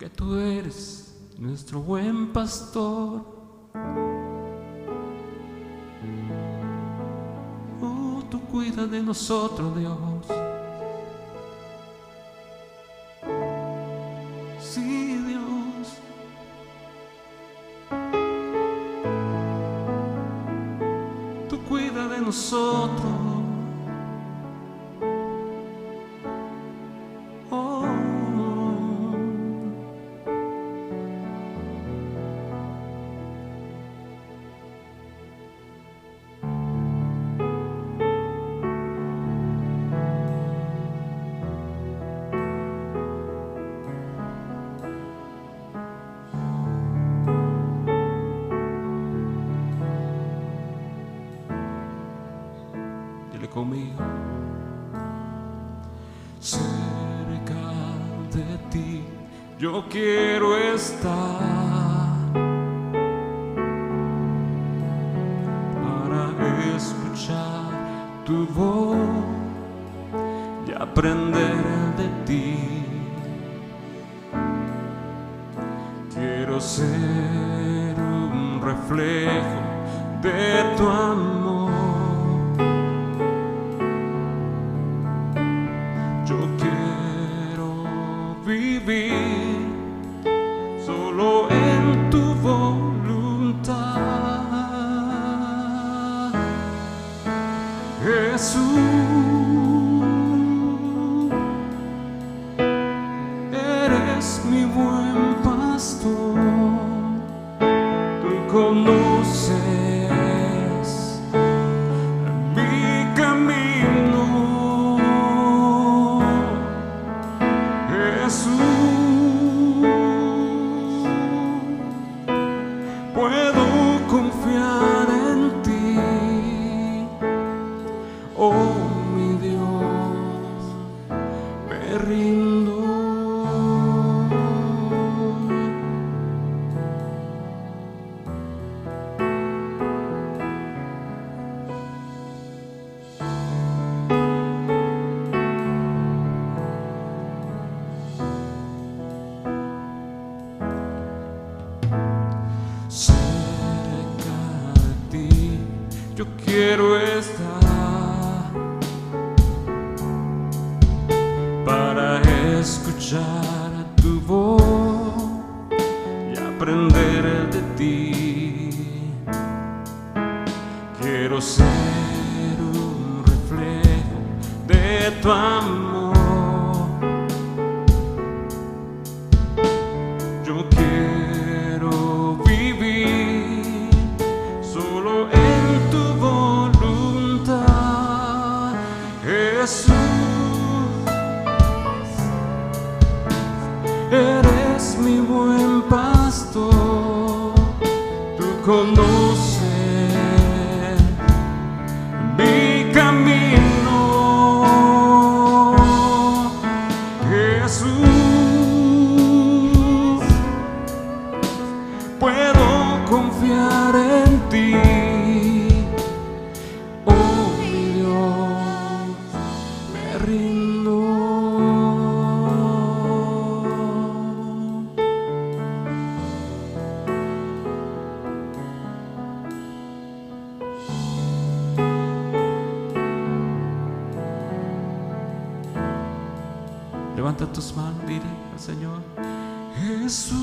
que tú eres nuestro buen pastor. Oh, tú cuidas de nosotros, Dios. Sí, Dios. Tú cuidas de nosotros. Oh. Dile conmigo. Cerca de ti yo quiero estar para escuchar tu voz y aprender de ti. Quiero ser un reflejo de tu amor. Yo quiero vivir solo en tu voluntad, Jesús. Eres mi buen pastor, tú conoces mi camino. Puedo confiar en ti, oh mi Dios, me rindo. Cerca de ti yo quiero estar para escuchar tu voz y aprender de ti. Quiero ser un reflejo de tu amor. Yo quiero vivir solo en tu voluntad, Jesús. Eres mi buen pastor, tú conoces mi camino, Jesús. Puedo confiar en ti, oh mi Dios, me rindo. Levanta tus manos, dile al Señor: Jesús,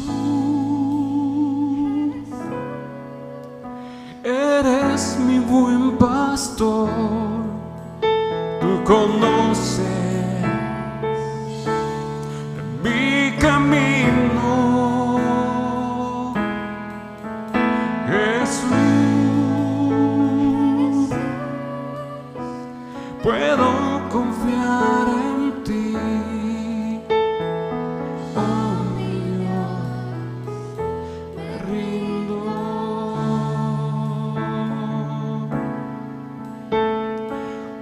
eres mi buen pastor, tú conoces mi camino, Jesús. Puedo confiar en ti, oh mi Dios, me rindo.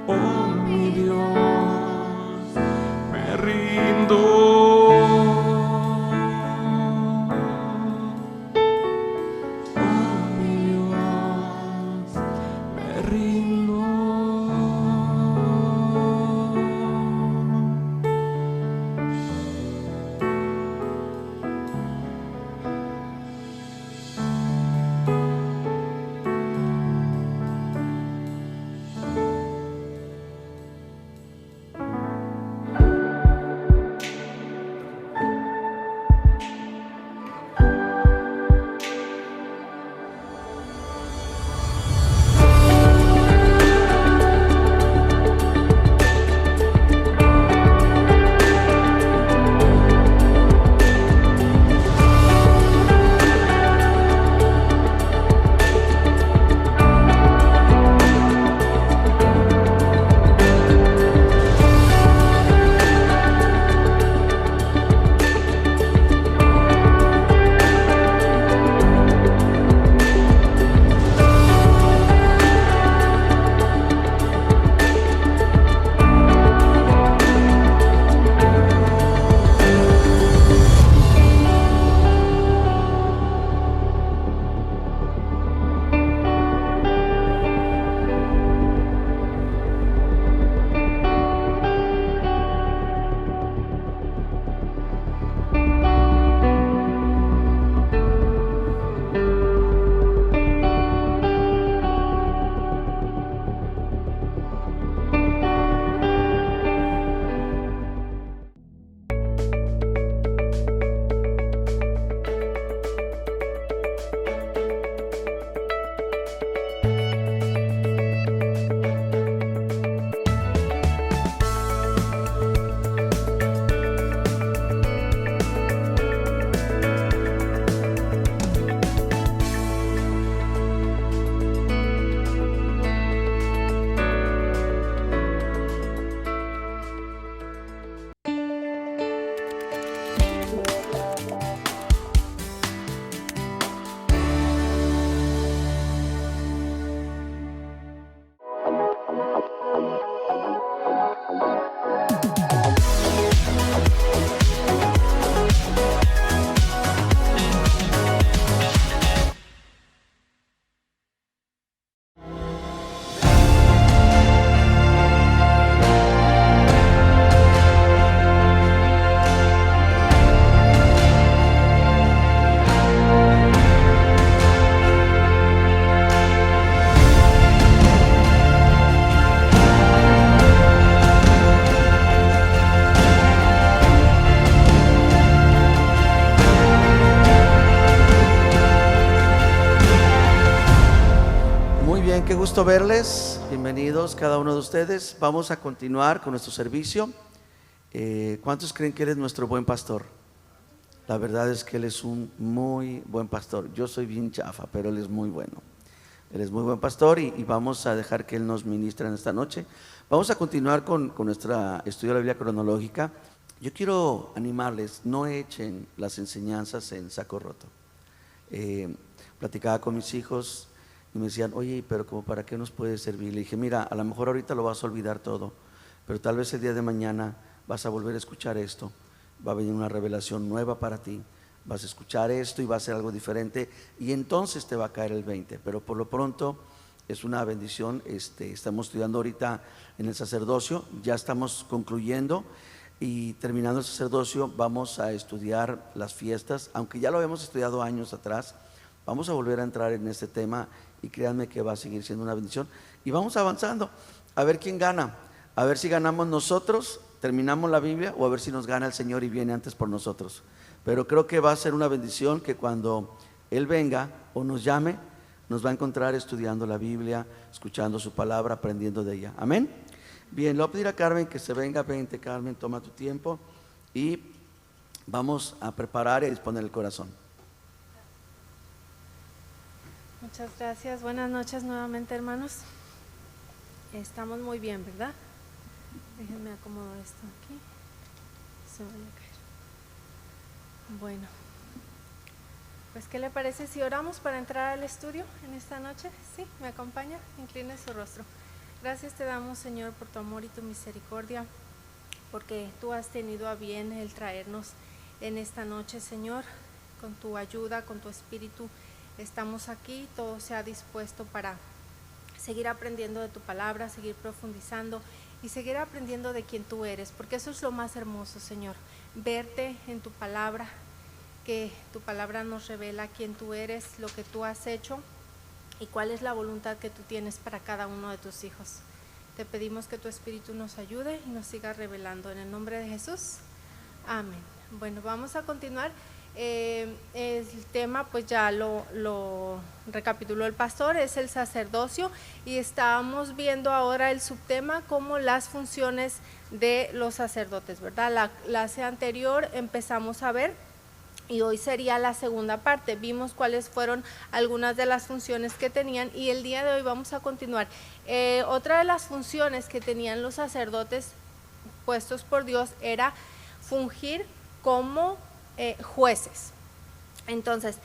Oh mi Dios, me rindo. gusto verles, bienvenidos cada uno de ustedes. Vamos a continuar con nuestro servicio. ¿Cuántos creen que Él es nuestro buen pastor? La verdad es que Él es un muy buen pastor. Yo soy bien chafa, pero Él es muy bueno. Él es muy buen pastor y vamos a dejar que Él nos ministre en esta noche. Vamos a continuar con nuestro estudio de la Biblia cronológica. Yo quiero animarles, no echen las enseñanzas en saco roto. Platicaba con mis hijos y me decían, oye, pero ¿cómo para qué nos puede servir? Le dije, mira, a lo mejor ahorita lo vas a olvidar todo, pero tal vez el día de mañana vas a volver a escuchar esto, va a venir una revelación nueva para ti, vas a escuchar esto y va a ser algo diferente y entonces te va a caer el 20, pero por lo pronto es una bendición. Estamos estudiando ahorita en el sacerdocio, ya estamos concluyendo y terminando el sacerdocio vamos a estudiar las fiestas, aunque ya lo habíamos estudiado años atrás. Vamos a volver a entrar en este tema y créanme que va a seguir siendo una bendición y vamos avanzando a ver quién gana, a ver si ganamos nosotros, terminamos la Biblia, o a ver si nos gana el Señor y viene antes por nosotros. Pero creo que va a ser una bendición que cuando Él venga o nos llame, nos va a encontrar estudiando la Biblia, escuchando su palabra, aprendiendo de ella. Amén. Bien, le voy a pedir a Carmen que se venga. Vente, Carmen, toma tu tiempo y vamos a preparar y disponer el corazón. Muchas gracias, buenas noches nuevamente, hermanos. Estamos muy bien, ¿verdad? Déjenme acomodar esto aquí. Se vaya a caer. Bueno, pues ¿qué le parece si oramos para entrar al estudio en esta noche? ¿Sí? ¿Me acompaña? Incline su rostro. Gracias te damos, Señor, por tu amor y tu misericordia, porque tú has tenido a bien el traernos en esta noche, Señor, con tu ayuda, con tu espíritu. Estamos aquí, todo se ha dispuesto para seguir aprendiendo de tu palabra, seguir profundizando y seguir aprendiendo de quién tú eres, porque eso es lo más hermoso, Señor, verte en tu palabra, que tu palabra nos revela quién tú eres, lo que tú has hecho y cuál es la voluntad que tú tienes para cada uno de tus hijos. Te pedimos que tu espíritu nos ayude y nos siga revelando en el nombre de Jesús. Amén. Bueno, vamos a continuar. El tema pues ya lo recapituló el pastor, es el sacerdocio, y estábamos viendo ahora el subtema como las funciones de los sacerdotes, ¿verdad? La clase anterior empezamos a ver y hoy sería la segunda parte. Vimos cuáles fueron algunas de las funciones que tenían y el día de hoy vamos a continuar. Otra de las funciones que tenían los sacerdotes puestos por Dios era fungir como jueces. Entonces,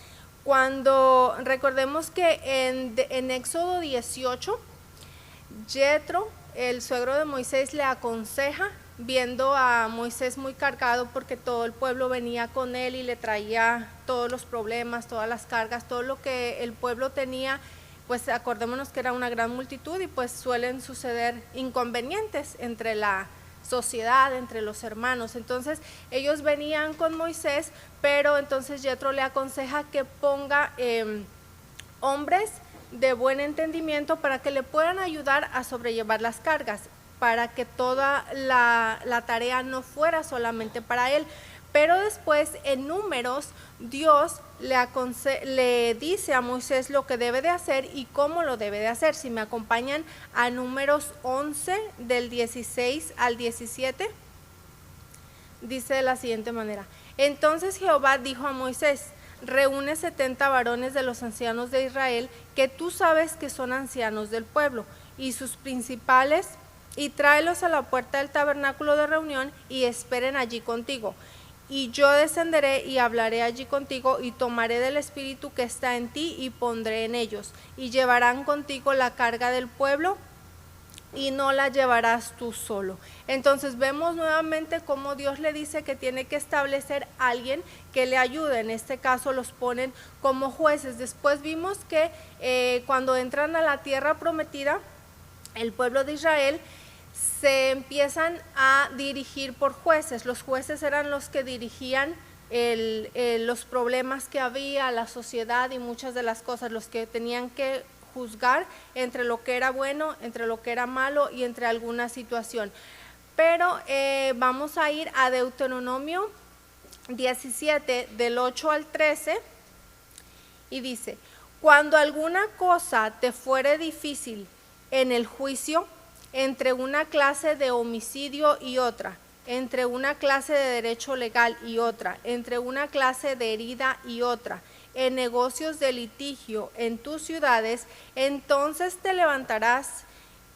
cuando recordemos que en Éxodo 18, Jetro, el suegro de Moisés, le aconseja, viendo a Moisés muy cargado porque todo el pueblo venía con él y le traía todos los problemas, todas las cargas, todo lo que el pueblo tenía, pues acordémonos que era una gran multitud y pues suelen suceder inconvenientes entre la sociedad, entre los hermanos. Entonces ellos venían con Moisés, pero entonces Jetro le aconseja que ponga hombres de buen entendimiento para que le puedan ayudar a sobrellevar las cargas, para que toda la tarea no fuera solamente para él. Pero después en Números Dios le dice a Moisés lo que debe de hacer y cómo lo debe de hacer. Si me acompañan a Números 11 del 16 al 17, dice de la siguiente manera: entonces Jehová dijo a Moisés: reúne 70 varones de los ancianos de Israel, que tú sabes que son ancianos del pueblo, y sus principales, y tráelos a la puerta del tabernáculo de reunión y esperen allí contigo. Y yo descenderé y hablaré allí contigo y tomaré del espíritu que está en ti y pondré en ellos, y llevarán contigo la carga del pueblo y no la llevarás tú solo. Entonces vemos nuevamente cómo Dios le dice que tiene que establecer a alguien que le ayude. En este caso los ponen como jueces. Después vimos que cuando entran a la tierra prometida, el pueblo de Israel se empiezan a dirigir por jueces. Los jueces eran los que dirigían los problemas que había, la sociedad y muchas de las cosas, los que tenían que juzgar entre lo que era bueno, entre lo que era malo y entre alguna situación. Pero vamos a ir a Deuteronomio 17 del 8 al 13 y dice: Cuando alguna cosa te fuere difícil en el juicio, entre una clase de homicidio y otra, entre una clase de derecho legal y otra, entre una clase de herida y otra, en negocios de litigio en tus ciudades, entonces te levantarás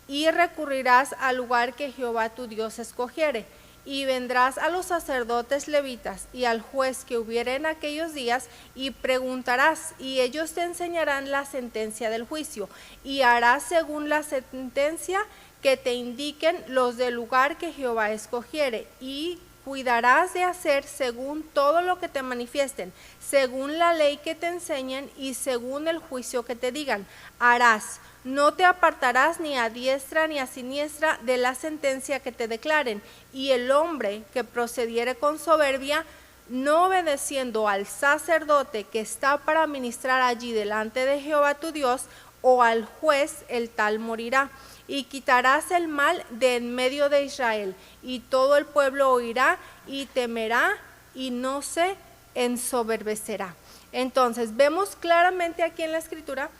y recurrirás al lugar que Jehová tu Dios escogiere, y vendrás a los sacerdotes levitas y al juez que hubiere en aquellos días, y preguntarás, y ellos te enseñarán la sentencia del juicio, y harás según la sentencia que te indiquen los del lugar que Jehová escogiere, y cuidarás de hacer según todo lo que te manifiesten, según la ley que te enseñen y según el juicio que te digan. Harás, no te apartarás ni a diestra ni a siniestra de la sentencia que te declaren. Y el hombre que procediere con soberbia, no obedeciendo al sacerdote que está para ministrar allí delante de Jehová tu Dios, o al juez, el tal morirá. Y quitarás el mal de en medio de Israel, y todo el pueblo oirá y temerá y no se ensoberbecerá. Entonces vemos claramente aquí en la escritura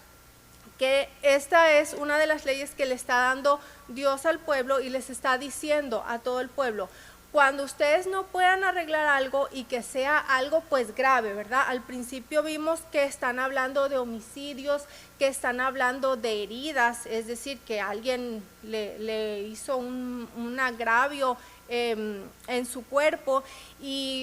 que esta es una de las leyes que le está dando Dios al pueblo, y les está diciendo a todo el pueblo: cuando ustedes no puedan arreglar algo y que sea algo pues grave, ¿verdad? Al principio vimos que están hablando de homicidios, que están hablando de heridas, es decir, que alguien le hizo un agravio en su cuerpo,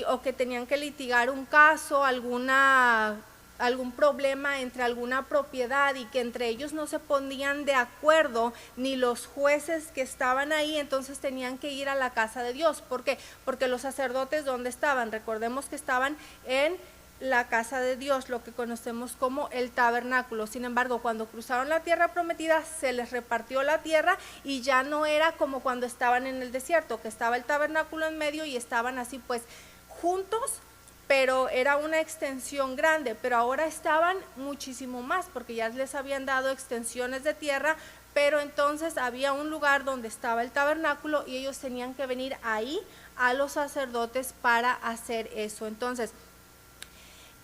o que tenían que litigar un caso, algún problema entre alguna propiedad, y que entre ellos no se ponían de acuerdo ni los jueces que estaban ahí, entonces tenían que ir a la casa de Dios. ¿Por qué? Porque los sacerdotes, ¿dónde estaban? Recordemos que estaban en la casa de Dios, lo que conocemos como el tabernáculo. Sin embargo, cuando cruzaron la tierra prometida, se les repartió la tierra, y ya no era como cuando estaban en el desierto, que estaba el tabernáculo en medio y estaban así pues juntos, pero era una extensión grande. Pero ahora estaban muchísimo más, porque ya les habían dado extensiones de tierra, pero entonces había un lugar donde estaba el tabernáculo, y ellos tenían que venir ahí a los sacerdotes para hacer eso. Entonces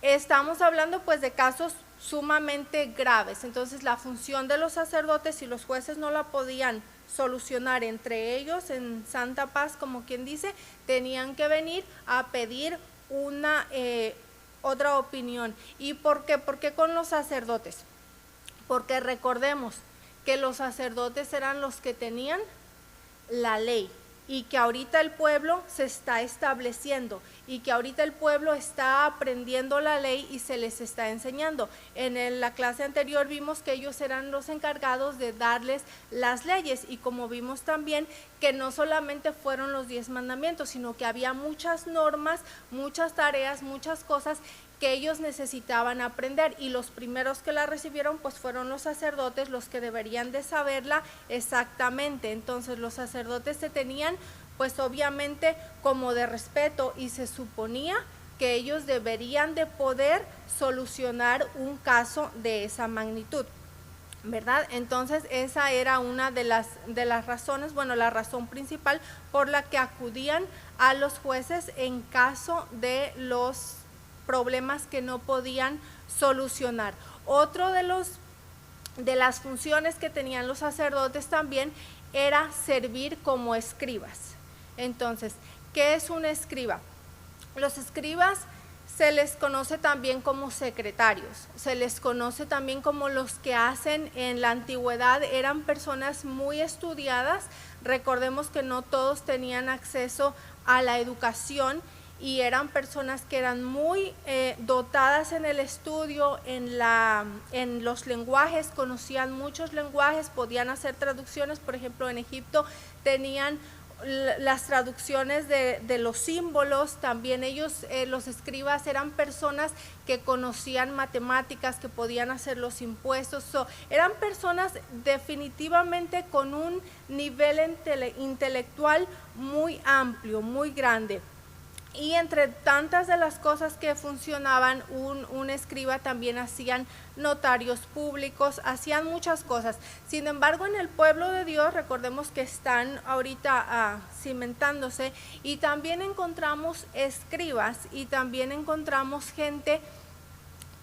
estamos hablando pues de casos sumamente graves. Entonces la función de los sacerdotes, si los jueces no la podían solucionar entre ellos en santa paz, como quien dice, tenían que venir a pedir una otra opinión. ¿Y por qué? ¿Por qué con los sacerdotes? Porque recordemos que los sacerdotes eran los que tenían la ley, y que ahorita el pueblo se está estableciendo, y que ahorita el pueblo está aprendiendo la ley y se les está enseñando. En la clase anterior vimos que ellos eran los encargados de darles las leyes, y como vimos también que no solamente fueron los 10 mandamientos, sino que había muchas normas, muchas tareas, muchas cosas que ellos necesitaban aprender, y los primeros que la recibieron pues fueron los sacerdotes, los que deberían de saberla exactamente. Entonces los sacerdotes se tenían pues obviamente como de respeto, y se suponía que ellos deberían de poder solucionar un caso de esa magnitud, ¿verdad? Entonces esa era una de las razones, bueno, la razón principal por la que acudían a los jueces en caso de los problemas que no podían solucionar. Otro de las funciones que tenían los sacerdotes también era servir como escribas. Entonces, ¿qué es un escriba? Los escribas se les conoce también como secretarios, se les conoce también como los que hacen en la antigüedad, eran personas muy estudiadas. Recordemos que no todos tenían acceso a la educación, y eran personas que eran muy dotadas en el estudio, en los lenguajes, conocían muchos lenguajes, podían hacer traducciones. Por ejemplo, en Egipto tenían las traducciones de los símbolos. También ellos, los escribas, eran personas que conocían matemáticas, que podían hacer los impuestos. Eran personas definitivamente con un nivel intelectual muy amplio, muy grande. Y entre tantas de las cosas que funcionaban, un escriba también hacían notarios públicos, hacían muchas cosas. Sin embargo, en el pueblo de Dios, recordemos que están ahorita cimentándose, y también encontramos escribas, y también encontramos gente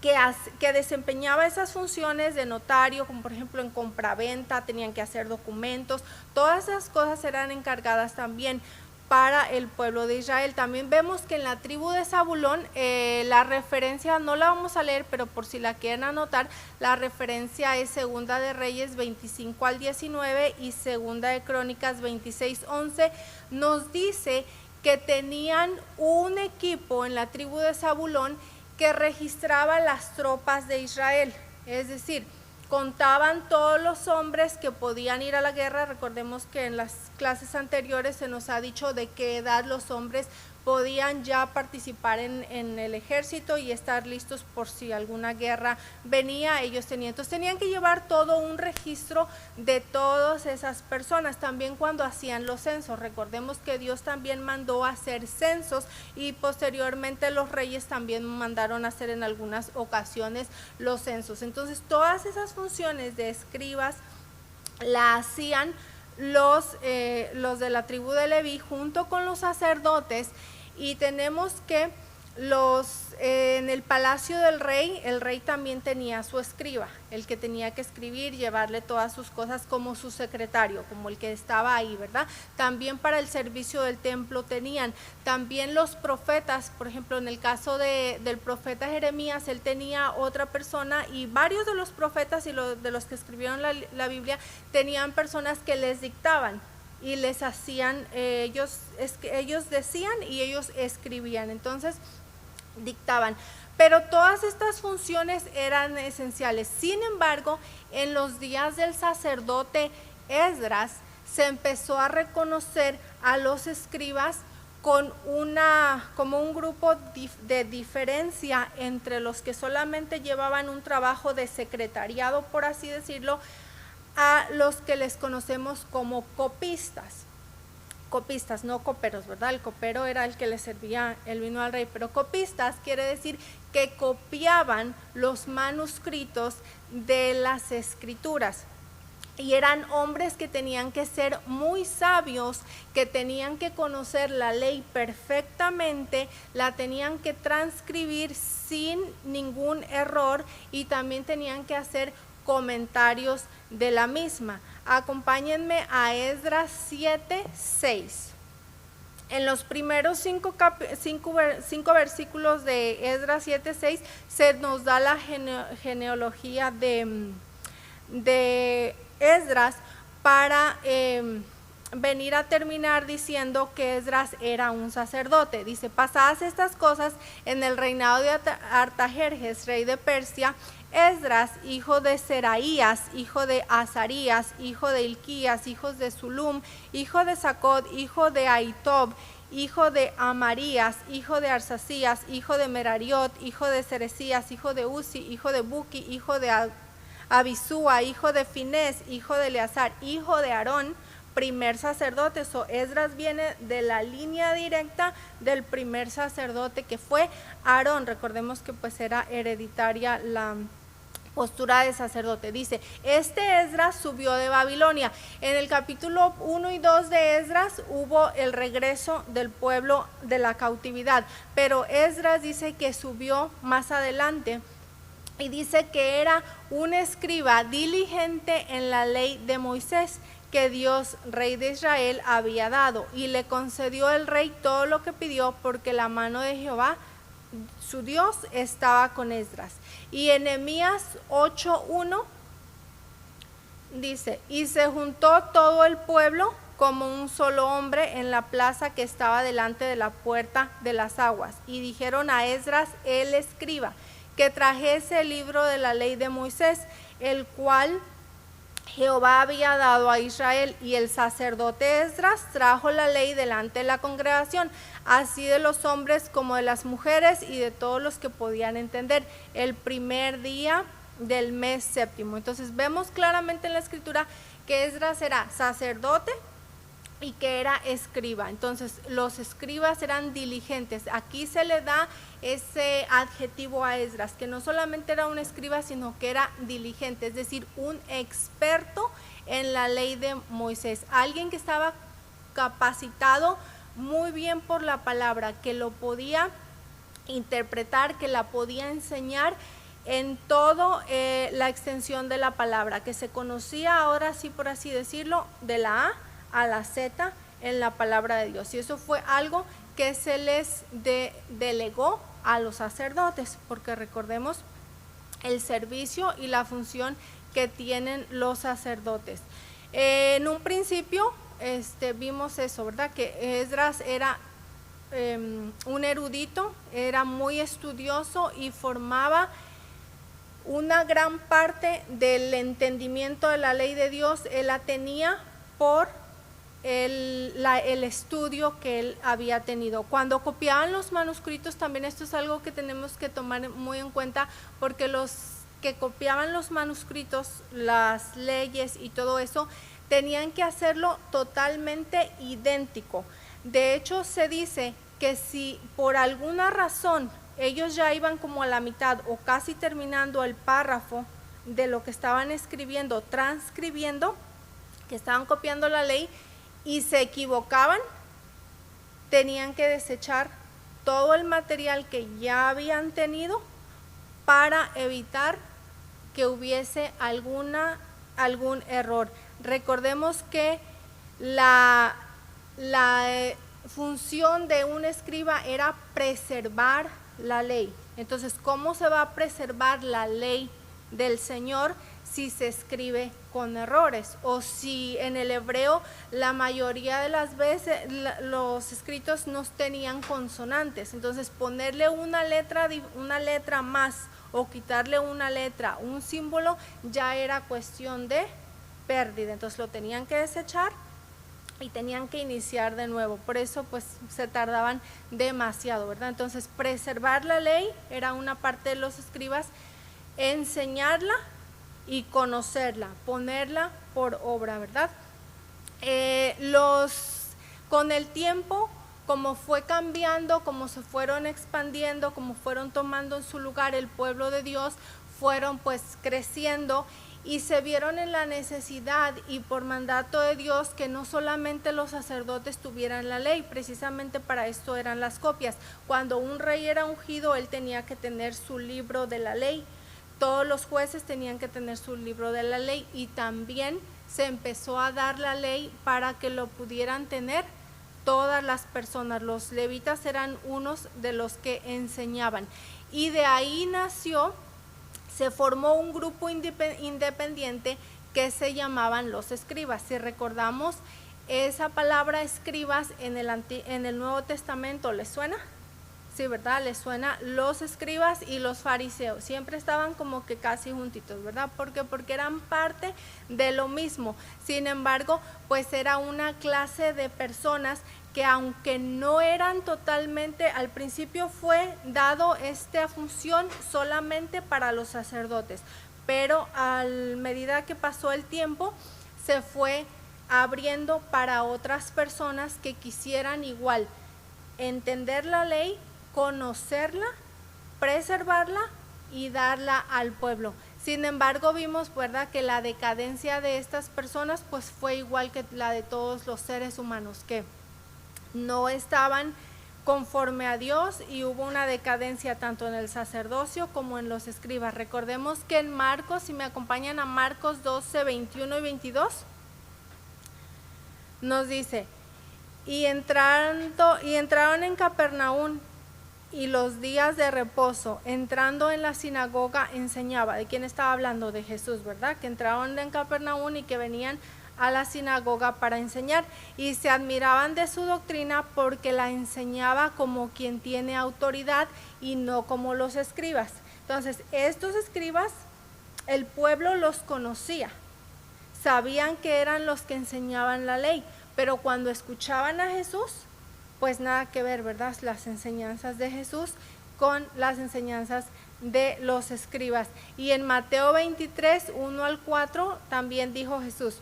que desempeñaba esas funciones de notario, como por ejemplo en compraventa, tenían que hacer documentos, todas esas cosas eran encargadas también para el pueblo de Israel. También vemos que en la tribu de Zabulón, la referencia, no la vamos a leer, pero por si la quieren anotar, la referencia es Segunda de Reyes 25 al 19 y Segunda de Crónicas 26, 11, nos dice que tenían un equipo en la tribu de Zabulón que registraba las tropas de Israel, es decir, contaban todos los hombres que podían ir a la guerra. Recordemos que en las clases anteriores se nos ha dicho de qué edad los hombres podían ya participar en el ejército y estar listos por si alguna guerra venía. Ellos tenían, entonces tenían que llevar todo un registro de todas esas personas. También cuando hacían los censos, recordemos que Dios también mandó a hacer censos y posteriormente los reyes también mandaron a hacer en algunas ocasiones los censos. Entonces todas esas funciones de escribas la hacían los de la tribu de Leví junto con los sacerdotes. Y tenemos que en el palacio del rey, el rey también tenía su escriba, el que tenía que escribir, llevarle todas sus cosas como su secretario, como el que estaba ahí, ¿verdad? También para el servicio del templo tenían. También los profetas, por ejemplo, en el caso del profeta Jeremías, él tenía otra persona, y varios de los profetas y de los que escribieron la Biblia tenían personas que les dictaban y les hacían, ellos decían y ellos escribían, entonces dictaban. Pero todas estas funciones eran esenciales. Sin embargo, en los días del sacerdote Esdras se empezó a reconocer a los escribas como un grupo de diferencia entre los que solamente llevaban un trabajo de secretariado, por así decirlo, a los que les conocemos como copistas, no coperos, ¿verdad? El copero era el que le servía el vino al rey, pero copistas quiere decir que copiaban los manuscritos de las escrituras. Y eran hombres que tenían que ser muy sabios, que tenían que conocer la ley perfectamente, la tenían que transcribir sin ningún error y también tenían que hacer comentarios de la misma. Acompáñenme a Esdras 7:6. En los primeros cinco versículos de Esdras 7:6 se nos da la genealogía de Esdras para venir a terminar diciendo que Esdras era un sacerdote. Dice: pasadas estas cosas en el reinado de Artajerjes, rey de Persia, Esdras, hijo de Seraías, hijo de Azarías, hijo de Hilquías, hijo de Zulum, hijo de Sacod, hijo de Ahitob, hijo de Amarías, hijo de Arsasías, hijo de Merariot, hijo de Ceresías, hijo de Uzi, hijo de Buki, hijo de Abisúa, hijo de Finés, hijo de Eleazar, hijo de Aarón, primer sacerdote. Esdras viene de la línea directa del primer sacerdote que fue Aarón. Recordemos que pues era hereditaria la postura de sacerdote. Dice: este Esdras subió de Babilonia. En el capítulo 1 y 2 de Esdras hubo el regreso del pueblo de la cautividad, pero Esdras dice que subió más adelante y dice que era un escriba diligente en la ley de Moisés que Dios, rey de Israel, había dado, y le concedió el rey todo lo que pidió, porque la mano de Jehová, su Dios, estaba con Esdras. Y en Nehemías 8:1 dice: y se juntó todo el pueblo como un solo hombre en la plaza que estaba delante de la puerta de las aguas, y dijeron a Esdras el escriba que trajese el libro de la ley de Moisés, el cual Jehová había dado a Israel. Y el sacerdote Esdras trajo la ley delante de la congregación, así de los hombres como de las mujeres y de todos los que podían entender, el primer día del mes séptimo. Entonces vemos claramente en la escritura que Esdras era sacerdote y que era escriba. Entonces los escribas eran diligentes. Aquí se le da ese adjetivo a Esdras, que no solamente era un escriba, sino que era diligente, es decir, un experto en la ley de Moisés, alguien que estaba capacitado muy bien por la palabra, que lo podía interpretar, que la podía enseñar en todo la extensión de la palabra, que se conocía ahora sí, por así decirlo, de la A a la Z en la palabra de Dios. Y eso fue algo que se les delegó a los sacerdotes, porque recordemos el servicio y la función que tienen los sacerdotes. En un principio vimos eso, ¿verdad? Que Esdras era un erudito, era muy estudioso y formaba una gran parte del entendimiento de la ley de Dios. Él la tenía por el estudio que él había tenido. Cuando copiaban los manuscritos, también esto es algo que tenemos que tomar muy en cuenta, porque los que copiaban los manuscritos, las leyes y todo eso, tenían que hacerlo totalmente idéntico. De hecho, se dice que si por alguna razón ellos ya iban como a la mitad o casi terminando el párrafo de lo que estaban escribiendo, transcribiendo, que estaban copiando la ley, y se equivocaban, tenían que desechar todo el material que ya habían tenido para evitar que hubiese algún error. Recordemos que la función de un escriba era preservar la ley. Entonces, ¿cómo se va a preservar la ley del Señor si se escribe con errores? O si en el hebreo la mayoría de las veces los escritos no tenían consonantes. Entonces, ponerle una letra más o quitarle una letra, un símbolo, ya era cuestión de pérdida. Entonces lo tenían que desechar y tenían que iniciar de nuevo. Por eso pues se tardaban demasiado, ¿verdad? Entonces preservar la ley era una parte de los escribas, enseñarla y conocerla, ponerla por obra, ¿verdad? Con el tiempo, como fue cambiando, como se fueron expandiendo, como fueron tomando en su lugar el pueblo de Dios, fueron pues creciendo y se vieron en la necesidad y por mandato de Dios que no solamente los sacerdotes tuvieran la ley. Precisamente para esto eran las copias. Cuando un rey era ungido, él tenía que tener su libro de la ley. Todos los jueces tenían que tener su libro de la ley, y también se empezó a dar la ley para que lo pudieran tener todas las personas. Los levitas eran unos de los que enseñaban, y de ahí nació, se formó un grupo independiente que se llamaban los escribas. Si recordamos esa palabra escribas en el Nuevo Testamento, ¿les suena? Sí, ¿verdad? Les suena. Los escribas y los fariseos siempre estaban como que casi juntitos, ¿verdad? Porque eran parte de lo mismo. Sin embargo, pues era una clase de personas que, aunque no eran totalmente, al principio fue dado esta función solamente para los sacerdotes, pero a medida que pasó el tiempo se fue abriendo para otras personas que quisieran igual entender la ley, conocerla, preservarla y darla al pueblo. Sin embargo, vimos, ¿verdad?, que la decadencia de estas personas pues fue igual que la de todos los seres humanos, que no estaban conforme a Dios, y hubo una decadencia tanto en el sacerdocio como en los escribas. Recordemos que en Marcos, si me acompañan a Marcos 12, 21 y 22, nos dice: y entraron en Capernaum, y los días de reposo, entrando en la sinagoga, enseñaba. ¿De quién estaba hablando? De Jesús, ¿verdad? Que entraron en Capernaum y que venían a la sinagoga para enseñar, y se admiraban de su doctrina porque la enseñaba como quien tiene autoridad y no como los escribas. Entonces, estos escribas, el pueblo los conocía, sabían que eran los que enseñaban la ley, pero cuando escuchaban a Jesús, pues nada que ver, ¿verdad? Las enseñanzas de Jesús con las enseñanzas de los escribas. Y en Mateo 23, 1 al 4, también dijo Jesús: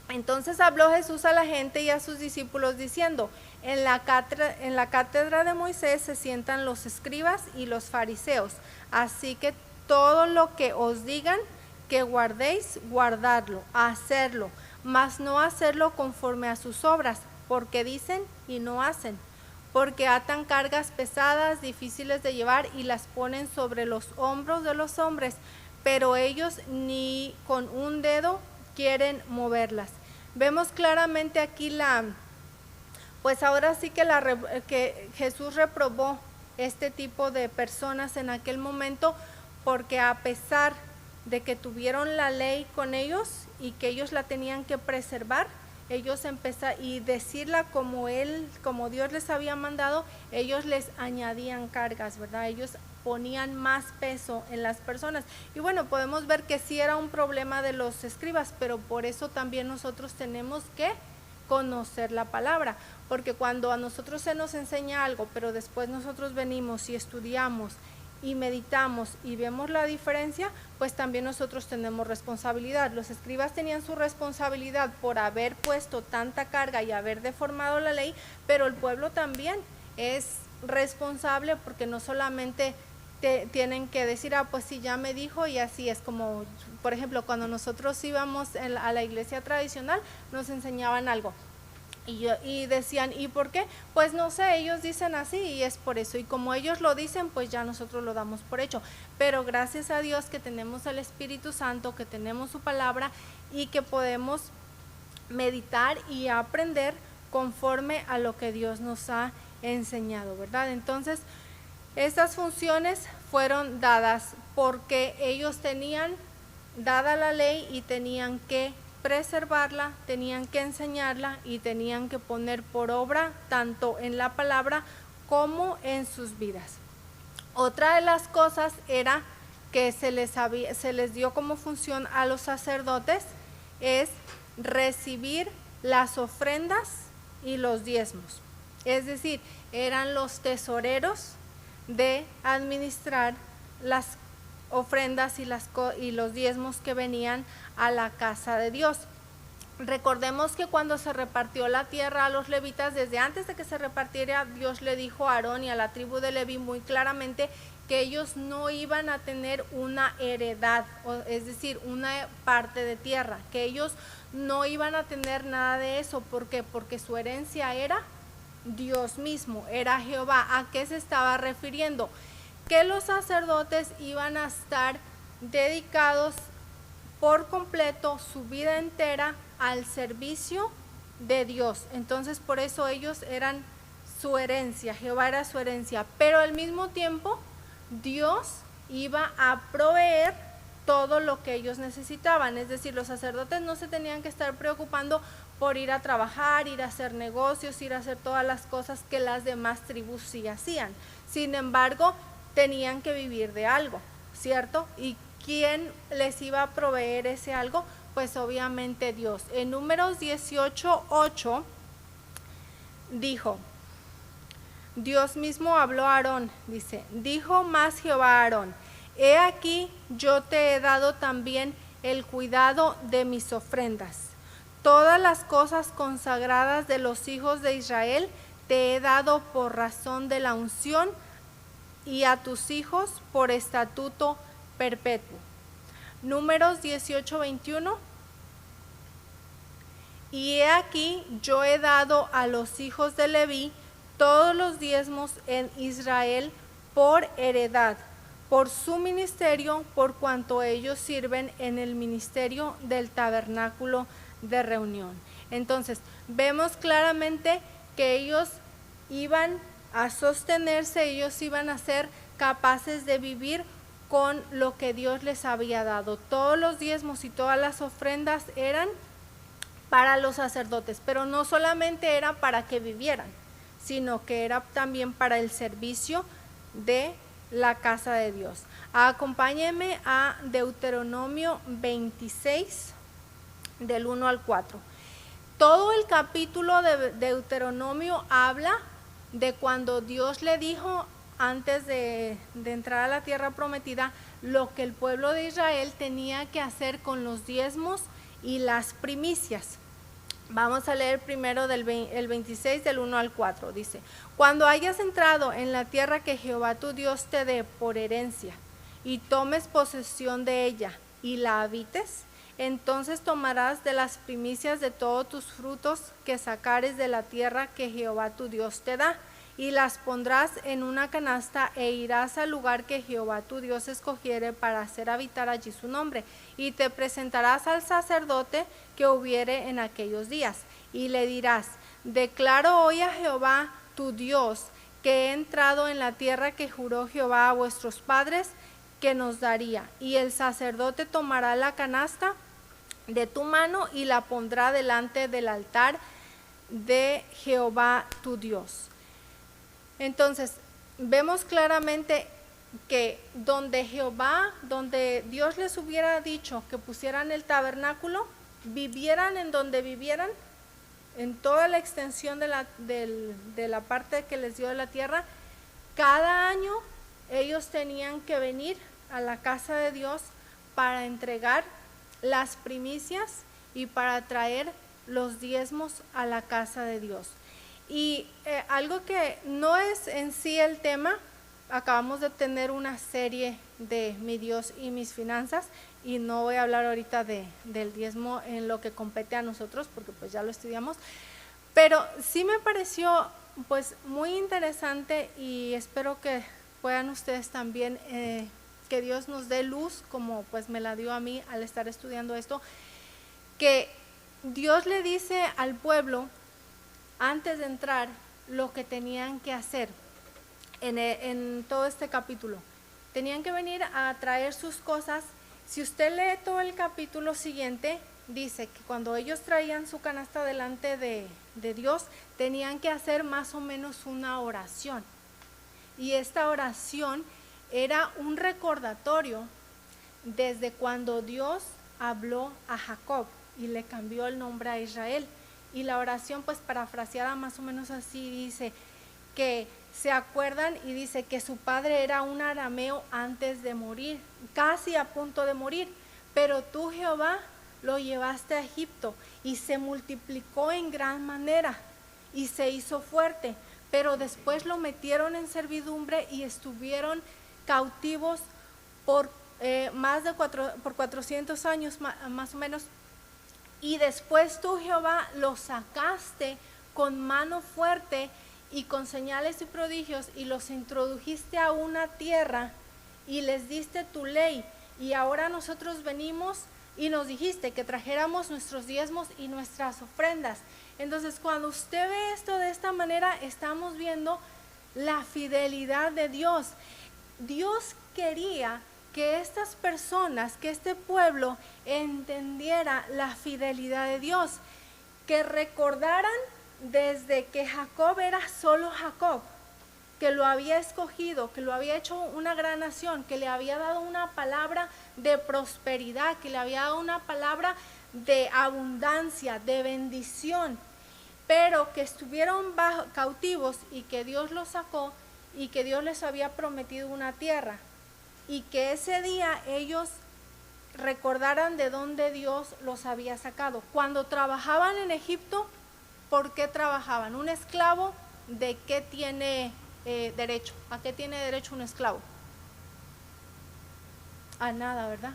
entonces habló Jesús a la gente y a sus discípulos diciendo: en la cátedra de Moisés se sientan los escribas y los fariseos, así que todo lo que os digan que guardéis, guardadlo, hacerlo, mas no hacerlo conforme a sus obras, porque dicen y no hacen. porque atan cargas pesadas, difíciles de llevar y las ponen sobre los hombros de los hombres, pero ellos ni con un dedo quieren moverlas. Vemos claramente aquí pues ahora sí que Jesús reprobó este tipo de personas en aquel momento, porque a pesar de que tuvieron la ley con ellos y que ellos la tenían que preservar, ellos empezaron y decirla como Dios les había mandado, ellos les añadían cargas, ¿verdad? Ellos ponían más peso en las personas. Y bueno, podemos ver que sí era un problema de los escribas, pero por eso también nosotros tenemos que conocer la palabra, porque cuando a nosotros se nos enseña algo, pero después nosotros venimos y estudiamos y meditamos y vemos la diferencia, pues también nosotros tenemos responsabilidad. Los escribas tenían su responsabilidad por haber puesto tanta carga y haber deformado la ley, pero el pueblo también es responsable, porque no solamente tienen que decir, pues sí, ya me dijo y así es. Como por ejemplo cuando nosotros íbamos a la iglesia tradicional, nos enseñaban algo y decían, ¿y por qué? Pues no sé, ellos dicen así y es por eso, y como ellos lo dicen, pues ya nosotros lo damos por hecho. Pero gracias a Dios que tenemos el Espíritu Santo, que tenemos su palabra y que podemos meditar y aprender conforme a lo que Dios nos ha enseñado, ¿verdad? Entonces, estas funciones fueron dadas porque ellos tenían dada la ley y tenían que preservarla, tenían que enseñarla y tenían que poner por obra tanto en la palabra como en sus vidas. Otra de las cosas era que se les dio como función a los sacerdotes es recibir las ofrendas y los diezmos. Es decir, eran los tesoreros de administrar las ofrendas y los diezmos que venían a la casa de Dios. Recordemos que cuando se repartió la tierra a los levitas, desde antes de que se repartiera, Dios le dijo a Aarón y a la tribu de Leví muy claramente que ellos no iban a tener una heredad, es decir, una parte de tierra, que ellos no iban a tener nada de eso. ¿Por qué? Porque su herencia era Dios mismo, era Jehová. ¿A qué se estaba refiriendo? Que los sacerdotes iban a estar dedicados por completo, su vida entera, al servicio de Dios. Entonces por eso ellos eran su herencia, Jehová era su herencia, pero al mismo tiempo Dios iba a proveer todo lo que ellos necesitaban. Es decir, los sacerdotes no se tenían que estar preocupando por ir a trabajar, ir a hacer negocios, ir a hacer todas las cosas que las demás tribus sí hacían. Sin embargo, tenían que vivir de algo, ¿cierto? ¿Y quién les iba a proveer ese algo? Pues obviamente Dios. En Números 18:8 dijo, Dios mismo habló a Aarón, dice, dijo más Jehová a Aarón, he aquí yo te he dado también el cuidado de mis ofrendas. Todas las cosas consagradas de los hijos de Israel te he dado por razón de la unción y a tus hijos por estatuto perpetuo. Números 18:21. Y he aquí yo he dado a los hijos de Leví todos los diezmos en Israel por heredad, por su ministerio, por cuanto ellos sirven en el ministerio del tabernáculo de reunión. Entonces, vemos claramente que ellos iban a sostenerse, ellos iban a ser capaces de vivir con lo que Dios les había dado. Todos los diezmos y todas las ofrendas eran para los sacerdotes, pero no solamente era para que vivieran, sino que era también para el servicio de la casa de Dios. Acompáñenme a Deuteronomio 26, del 1 al 4. Todo el capítulo de Deuteronomio habla de cuando Dios le dijo antes de entrar a la tierra prometida lo que el pueblo de Israel tenía que hacer con los diezmos y las primicias. Vamos a leer primero el 26 del 1 al 4. Dice, cuando hayas entrado en la tierra que Jehová tu Dios te dé por herencia y tomes posesión de ella y la habites, entonces tomarás de las primicias de todos tus frutos que sacares de la tierra que Jehová tu Dios te da, y las pondrás en una canasta e irás al lugar que Jehová tu Dios escogiere para hacer habitar allí su nombre, y te presentarás al sacerdote que hubiere en aquellos días, y le dirás: declaro hoy a Jehová tu Dios que he entrado en la tierra que juró Jehová a vuestros padres que nos daría. Y el sacerdote tomará la canasta de tu mano y la pondrá delante del altar de Jehová tu Dios. Entonces, vemos claramente que donde Dios les hubiera dicho que pusieran el tabernáculo, vivieran en donde vivieran, en toda la extensión de la parte que les dio de la tierra, cada año ellos tenían que venir a la casa de Dios para entregar las primicias y para traer los diezmos a la casa de Dios. Y algo que no es en sí el tema, acabamos de tener una serie de Mi Dios y mis finanzas, y no voy a hablar ahorita del diezmo en lo que compete a nosotros, porque pues ya lo estudiamos, pero sí me pareció pues muy interesante, y espero que puedan ustedes también, que Dios nos dé luz, como pues me la dio a mí al estar estudiando esto, que Dios le dice al pueblo antes de entrar lo que tenían que hacer en todo este capítulo. Tenían que venir a traer sus cosas. Si usted lee todo el capítulo siguiente, dice que cuando ellos traían su canasta delante de Dios, tenían que hacer más o menos una oración. Y esta oración era un recordatorio desde cuando Dios habló a Jacob y le cambió el nombre a Israel. Y la oración, pues parafraseada más o menos así, dice que se acuerdan, y dice que su padre era un arameo antes de morir, casi a punto de morir, pero tú, Jehová, lo llevaste a Egipto y se multiplicó en gran manera y se hizo fuerte, pero después lo metieron en servidumbre y estuvieron cautivos por 400 años más o menos. Y después tú, Jehová, los sacaste con mano fuerte y con señales y prodigios, y los introdujiste a una tierra y les diste tu ley. Y ahora nosotros venimos y nos dijiste que trajéramos nuestros diezmos y nuestras ofrendas. Entonces, cuando usted ve esto de esta manera, estamos viendo la fidelidad de Dios. Dios quería que estas personas, que este pueblo entendiera la fidelidad de Dios, que recordaran desde que Jacob era solo Jacob, que lo había escogido, que lo había hecho una gran nación, que le había dado una palabra de prosperidad, que le había dado una palabra de abundancia, de bendición, pero que estuvieron cautivos y que Dios los sacó y que Dios les había prometido una tierra, y que ese día ellos recordaran de dónde Dios los había sacado. Cuando trabajaban en Egipto, ¿por qué trabajaban? Un esclavo, ¿de qué tiene derecho? ¿A qué tiene derecho un esclavo? A nada, ¿verdad?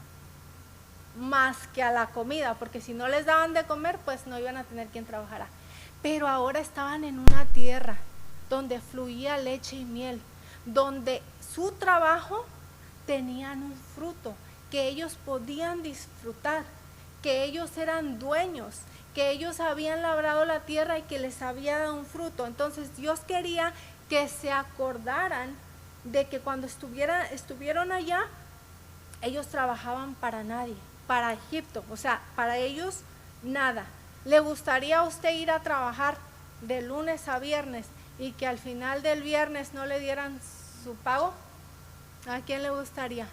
Más que a la comida, porque si no les daban de comer, pues no iban a tener quien trabajara. Pero ahora estaban en una tierra donde fluía leche y miel, donde su trabajo tenían un fruto que ellos podían disfrutar, que ellos eran dueños, que ellos habían labrado la tierra y que les había dado un fruto. Entonces Dios quería que se acordaran de que cuando estuvieron allá, ellos trabajaban para nadie, para Egipto, o sea, para ellos nada. ¿Le gustaría a usted ir a trabajar de lunes a viernes y que al final del viernes no le dieran su pago? ¿A quién le gustaría?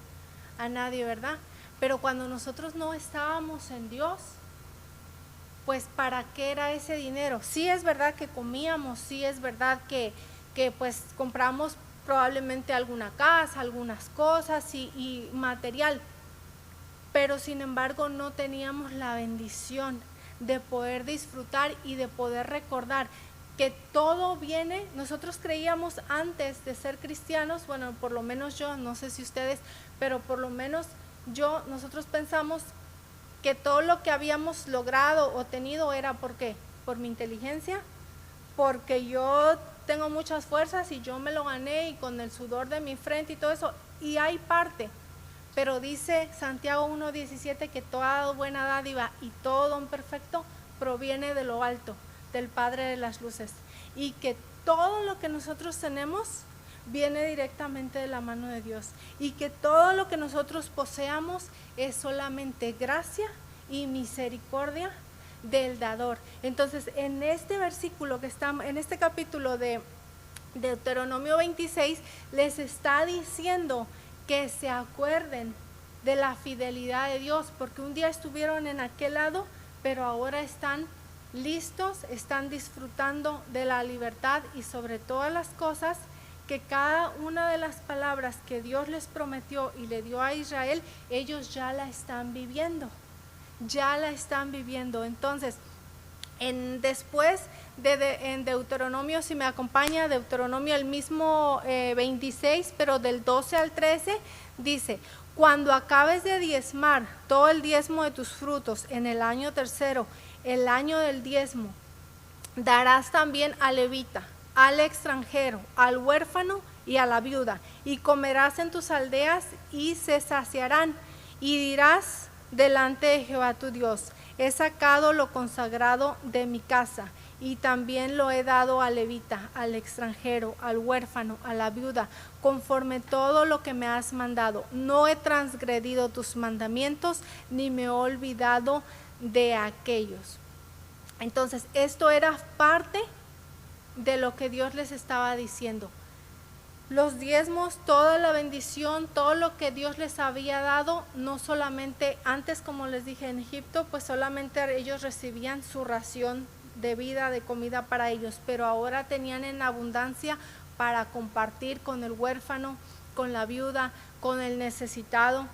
A nadie, ¿verdad? Pero cuando nosotros no estábamos en Dios, pues ¿para qué era ese dinero? Sí es verdad que comíamos, sí es verdad que pues compramos probablemente alguna casa, algunas cosas y material, pero sin embargo no teníamos la bendición de poder disfrutar y de poder recordar que todo viene. Nosotros creíamos antes de ser cristianos, bueno, por lo menos yo, no sé si ustedes, pero por lo menos nosotros pensamos que todo lo que habíamos logrado o tenido era ¿por qué? Por mi inteligencia, porque yo tengo muchas fuerzas y yo me lo gané y con el sudor de mi frente y todo eso, y hay parte. Pero dice Santiago 1:17 que toda buena dádiva y todo don perfecto proviene de lo alto, del Padre de las luces, y que todo lo que nosotros tenemos viene directamente de la mano de Dios, y que todo lo que nosotros poseamos es solamente gracia y misericordia del dador. Entonces, en este versículo que estamos, en este capítulo de Deuteronomio 26, les está diciendo que se acuerden de la fidelidad de Dios, porque un día estuvieron en aquel lado, pero ahora están listos, están disfrutando de la libertad, y sobre todas las cosas, que cada una de las palabras que Dios les prometió y le dio a Israel, ellos ya la están viviendo, ya la están viviendo. Entonces, después en Deuteronomio, si me acompaña, Deuteronomio el mismo 26, pero del 12 al 13, dice: cuando acabes de diezmar todo el diezmo de tus frutos en el año tercero, el año del diezmo, darás también al levita, al extranjero, al huérfano y a la viuda, y comerás en tus aldeas y se saciarán, y dirás delante de Jehová tu Dios: he sacado lo consagrado de mi casa, y también lo he dado al levita, al extranjero, al huérfano, a la viuda, conforme todo lo que me has mandado. No he transgredido tus mandamientos, ni me he olvidado de aquellos. Entonces, esto era parte de lo que Dios les estaba diciendo. Los diezmos, toda la bendición, todo lo que Dios les había dado, no solamente antes, como les dije, en Egipto, pues solamente ellos recibían su ración de vida, de comida para ellos, pero ahora tenían en abundancia para compartir con el huérfano, con la viuda, con el necesitado.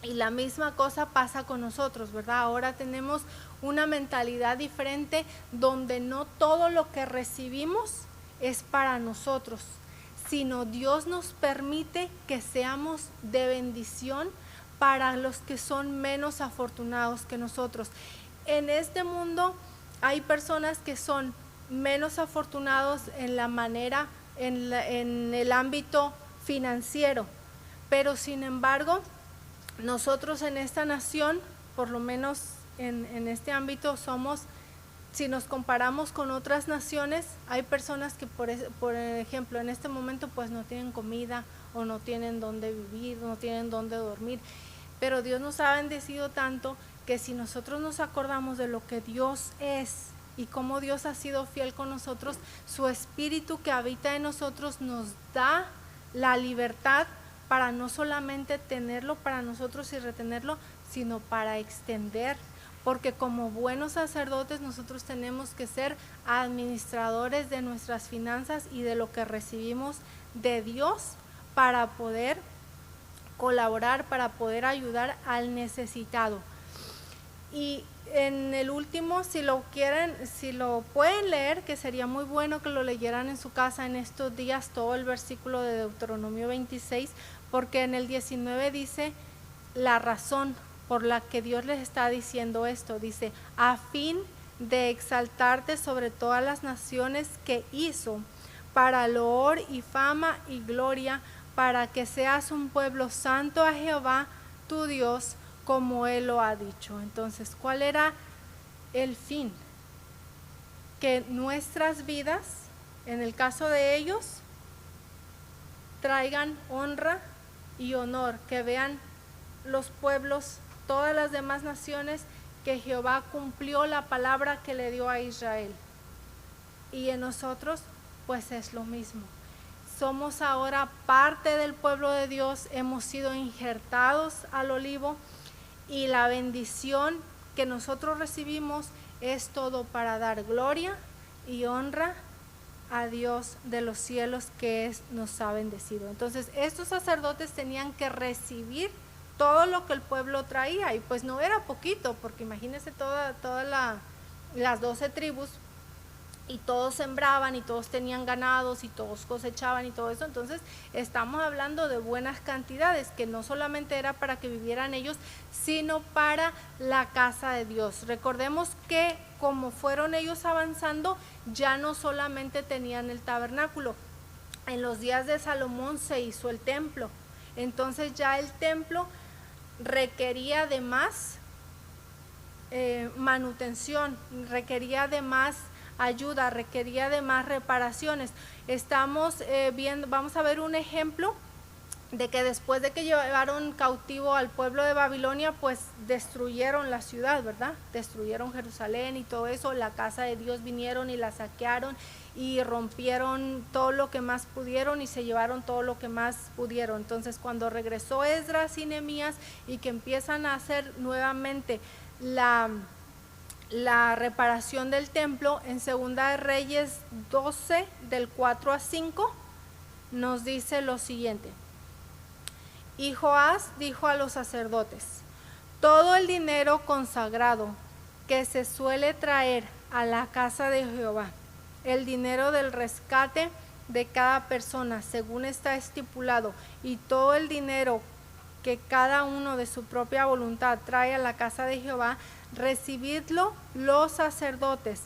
Y la misma cosa pasa con nosotros, ¿verdad? Ahora tenemos una mentalidad diferente, donde no todo lo que recibimos es para nosotros, sino Dios nos permite que seamos de bendición para los que son menos afortunados que nosotros. En este mundo hay personas que son menos afortunados en la manera, en el ámbito financiero, pero sin embargo, nosotros en esta nación, por lo menos en este ámbito, somos, si nos comparamos con otras naciones, hay personas que por ejemplo en este momento pues no tienen comida, o no tienen dónde vivir, no tienen dónde dormir, pero Dios nos ha bendecido tanto que si nosotros nos acordamos de lo que Dios es y cómo Dios ha sido fiel con nosotros, su espíritu que habita en nosotros nos da la libertad para no solamente tenerlo para nosotros y retenerlo, sino para extender. Porque como buenos sacerdotes nosotros tenemos que ser administradores de nuestras finanzas y de lo que recibimos de Dios, para poder colaborar, para poder ayudar al necesitado. Y en el último, si lo pueden leer, que sería muy bueno que lo leyeran en su casa en estos días, todo el versículo de Deuteronomio 26, porque en el 19 dice la razón por la que Dios les está diciendo esto. Dice: a fin de exaltarte sobre todas las naciones que hizo, para loor y fama y gloria, para que seas un pueblo santo a Jehová tu Dios, como Él lo ha dicho. Entonces, ¿cuál era el fin? Que nuestras vidas, en el caso de ellos, traigan honra y honor, que vean los pueblos, todas las demás naciones, que Jehová cumplió la palabra que le dio a Israel. Y en nosotros pues es lo mismo. Somos ahora parte del pueblo de Dios, hemos sido injertados al olivo, y la bendición que nosotros recibimos es todo para dar gloria y honra a Dios de los cielos, que nos ha bendecido. Entonces estos sacerdotes tenían que recibir todo lo que el pueblo traía, y pues no era poquito, porque imagínense todas las 12 tribus, y todos sembraban y todos tenían ganados y todos cosechaban y todo eso. Entonces estamos hablando de buenas cantidades, que no solamente era para que vivieran ellos, sino para la casa de Dios. Recordemos que como fueron ellos avanzando, ya no solamente tenían el tabernáculo. En los días de Salomón se hizo el templo, entonces ya el templo requería de más manutención, requería de más ayuda, requería de más reparaciones. Estamos viendo, vamos a ver un ejemplo de que después de que llevaron cautivo al pueblo de Babilonia, pues destruyeron la ciudad, ¿verdad? Destruyeron Jerusalén y todo eso, la casa de Dios vinieron y la saquearon y rompieron todo lo que más pudieron y se llevaron todo lo que más pudieron. Entonces cuando regresó Esdras y Nehemías y que empiezan a hacer nuevamente la reparación del templo, en Segunda de Reyes 12 del 4 a 5 nos dice lo siguiente: y Joás dijo a los sacerdotes: todo el dinero consagrado que se suele traer a la casa de Jehová, el dinero del rescate de cada persona según está estipulado, y todo el dinero que cada uno de su propia voluntad trae a la casa de Jehová, recibidlo los sacerdotes,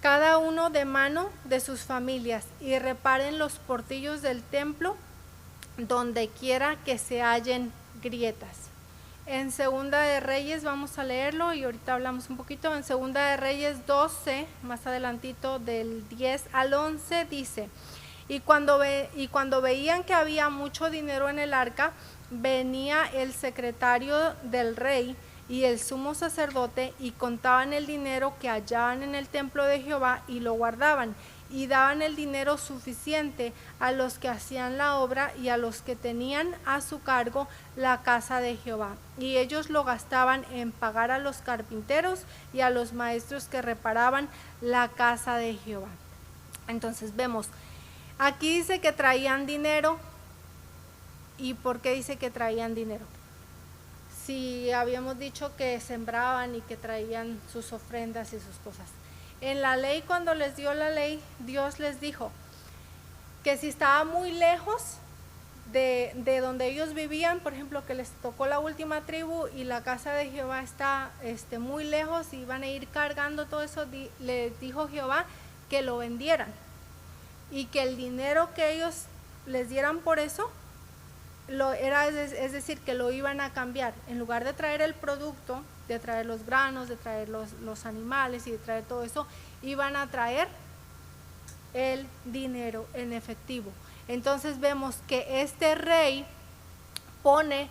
cada uno de mano de sus familias, y reparen los portillos del templo donde quiera que se hallen grietas. En Segunda de Reyes, vamos a leerlo y ahorita hablamos un poquito. En Segunda de Reyes 12, más adelantito del 10 al 11 dice: y cuando veían que había mucho dinero en el arca, venía el secretario del rey y el sumo sacerdote y contaban el dinero que hallaban en el templo de Jehová y lo guardaban, y daban el dinero suficiente a los que hacían la obra y a los que tenían a su cargo la casa de Jehová, y ellos lo gastaban en pagar a los carpinteros y a los maestros que reparaban la casa de Jehová. Entonces vemos, aquí dice que traían dinero. ¿Y por qué dice que traían dinero? Si habíamos dicho que sembraban y que traían sus ofrendas y sus cosas. En la ley, cuando les dio la ley, Dios les dijo que si estaba muy lejos de donde ellos vivían, por ejemplo, que les tocó la última tribu y la casa de Jehová está muy lejos y van a ir cargando todo eso, les dijo Jehová que lo vendieran y que el dinero que ellos les dieran por eso, es decir, que lo iban a cambiar. En lugar de traer el producto, de traer los granos, de traer los animales y de traer todo eso, iban a traer el dinero en efectivo. Entonces vemos que este rey pone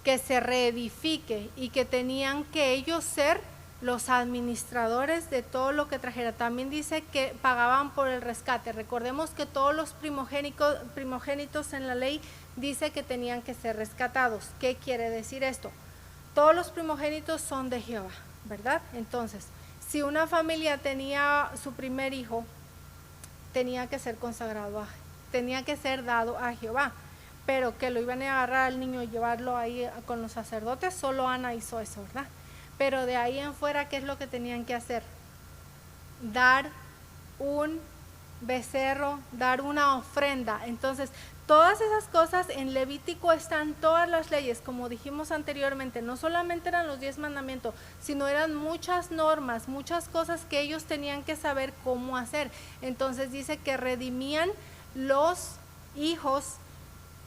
que se reedifique y que tenían que ellos ser los administradores de todo lo que trajera. También dice que pagaban por el rescate. Recordemos que todos los primogénitos en la ley dice que tenían que ser rescatados. ¿Qué quiere decir esto? Todos los primogénitos son de Jehová, ¿verdad? Entonces, si una familia tenía su primer hijo, tenía que ser consagrado, tenía que ser dado a Jehová, pero que lo iban a agarrar al niño y llevarlo ahí con los sacerdotes, solo Ana hizo eso, ¿verdad? Pero de ahí en fuera, ¿qué es lo que tenían que hacer? Dar un becerro, dar una ofrenda. Entonces, todas esas cosas en Levítico están todas las leyes, como dijimos anteriormente, no solamente eran los 10 mandamientos, sino eran muchas normas, muchas cosas que ellos tenían que saber cómo hacer. Entonces dice que redimían los hijos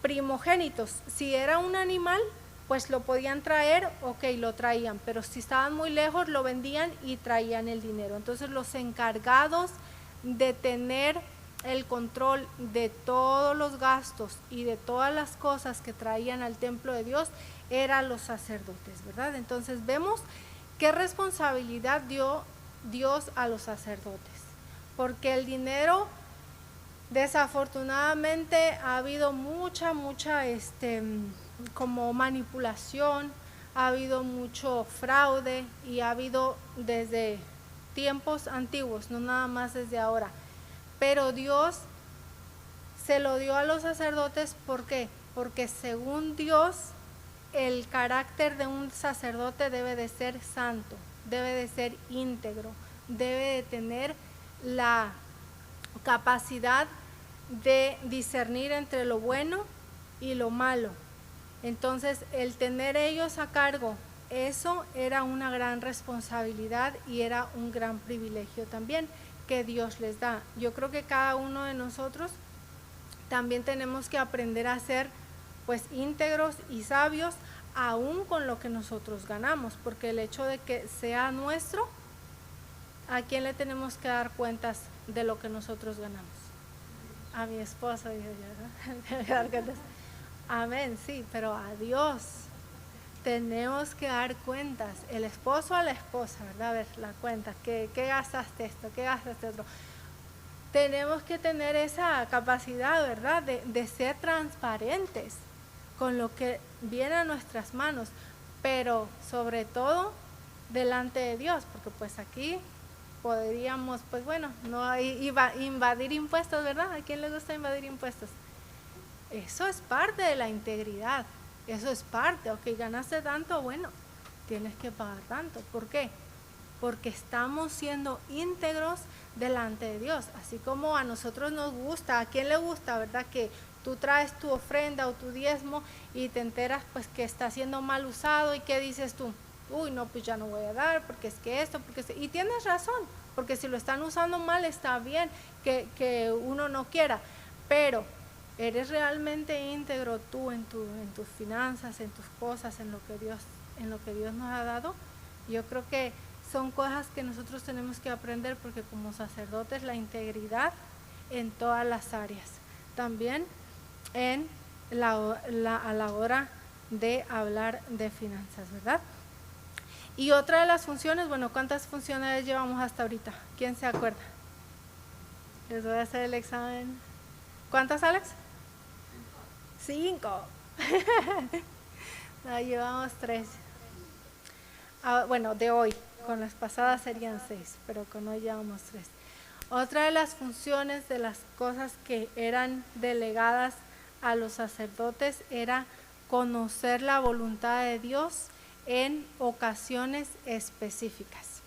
primogénitos. Si era un animal, pues lo podían traer, ok, lo traían, pero si estaban muy lejos lo vendían y traían el dinero. Entonces los encargados de tener el control de todos los gastos y de todas las cosas que traían al templo de Dios eran los sacerdotes, ¿verdad? Entonces vemos qué responsabilidad dio Dios a los sacerdotes, porque el dinero, desafortunadamente, ha habido mucha como manipulación, ha habido mucho fraude y ha habido desde tiempos antiguos, no nada más desde ahora. Pero Dios se lo dio a los sacerdotes, ¿por qué? Porque según Dios, el carácter de un sacerdote debe de ser santo, debe de ser íntegro, debe de tener la capacidad de discernir entre lo bueno y lo malo. Entonces, el tener ellos a cargo, eso era una gran responsabilidad y era un gran privilegio también que Dios les da. Yo creo que cada uno de nosotros también tenemos que aprender a ser pues íntegros y sabios aún con lo que nosotros ganamos, porque el hecho de que sea nuestro, ¿a quién le tenemos que dar cuentas de lo que nosotros ganamos? A mi esposo, dije yo, ¿no? Amén, sí, pero a Dios tenemos que dar cuentas, el esposo a la esposa, ¿verdad? A ver, la cuenta, ¿qué gastaste esto? ¿Qué gastaste otro? Tenemos que tener esa capacidad, ¿verdad? De ser transparentes con lo que viene a nuestras manos, pero sobre todo delante de Dios, porque pues aquí podríamos, pues bueno, no invadir impuestos, ¿verdad? ¿A quién le gusta invadir impuestos? Eso es parte de la integridad, eso es parte, ok, ganaste tanto, bueno, tienes que pagar tanto. ¿Por qué? Porque estamos siendo íntegros delante de Dios, así como a nosotros nos gusta, ¿a quién le gusta, verdad? Que tú traes tu ofrenda o tu diezmo y te enteras pues que está siendo mal usado y ¿qué dices tú? Uy, no, pues ya no voy a dar porque es que esto, y tienes razón, porque si lo están usando mal está bien que uno no quiera, pero ¿eres realmente íntegro tú en tus finanzas, en tus cosas, en lo que Dios nos ha dado? Yo creo que son cosas que nosotros tenemos que aprender, porque como sacerdotes la integridad en todas las áreas, también a la hora de hablar de finanzas, ¿verdad? Y otra de las funciones, bueno, ¿cuántas funciones llevamos hasta ahorita? ¿Quién se acuerda? Les voy a hacer el examen. ¿Cuántas, Alex? 5. No, llevamos 3. Bueno, de hoy, con las pasadas serían 6, pero con hoy llevamos 3. Otra de las funciones, de las cosas que eran delegadas a los sacerdotes, era conocer la voluntad de Dios en ocasiones específicas.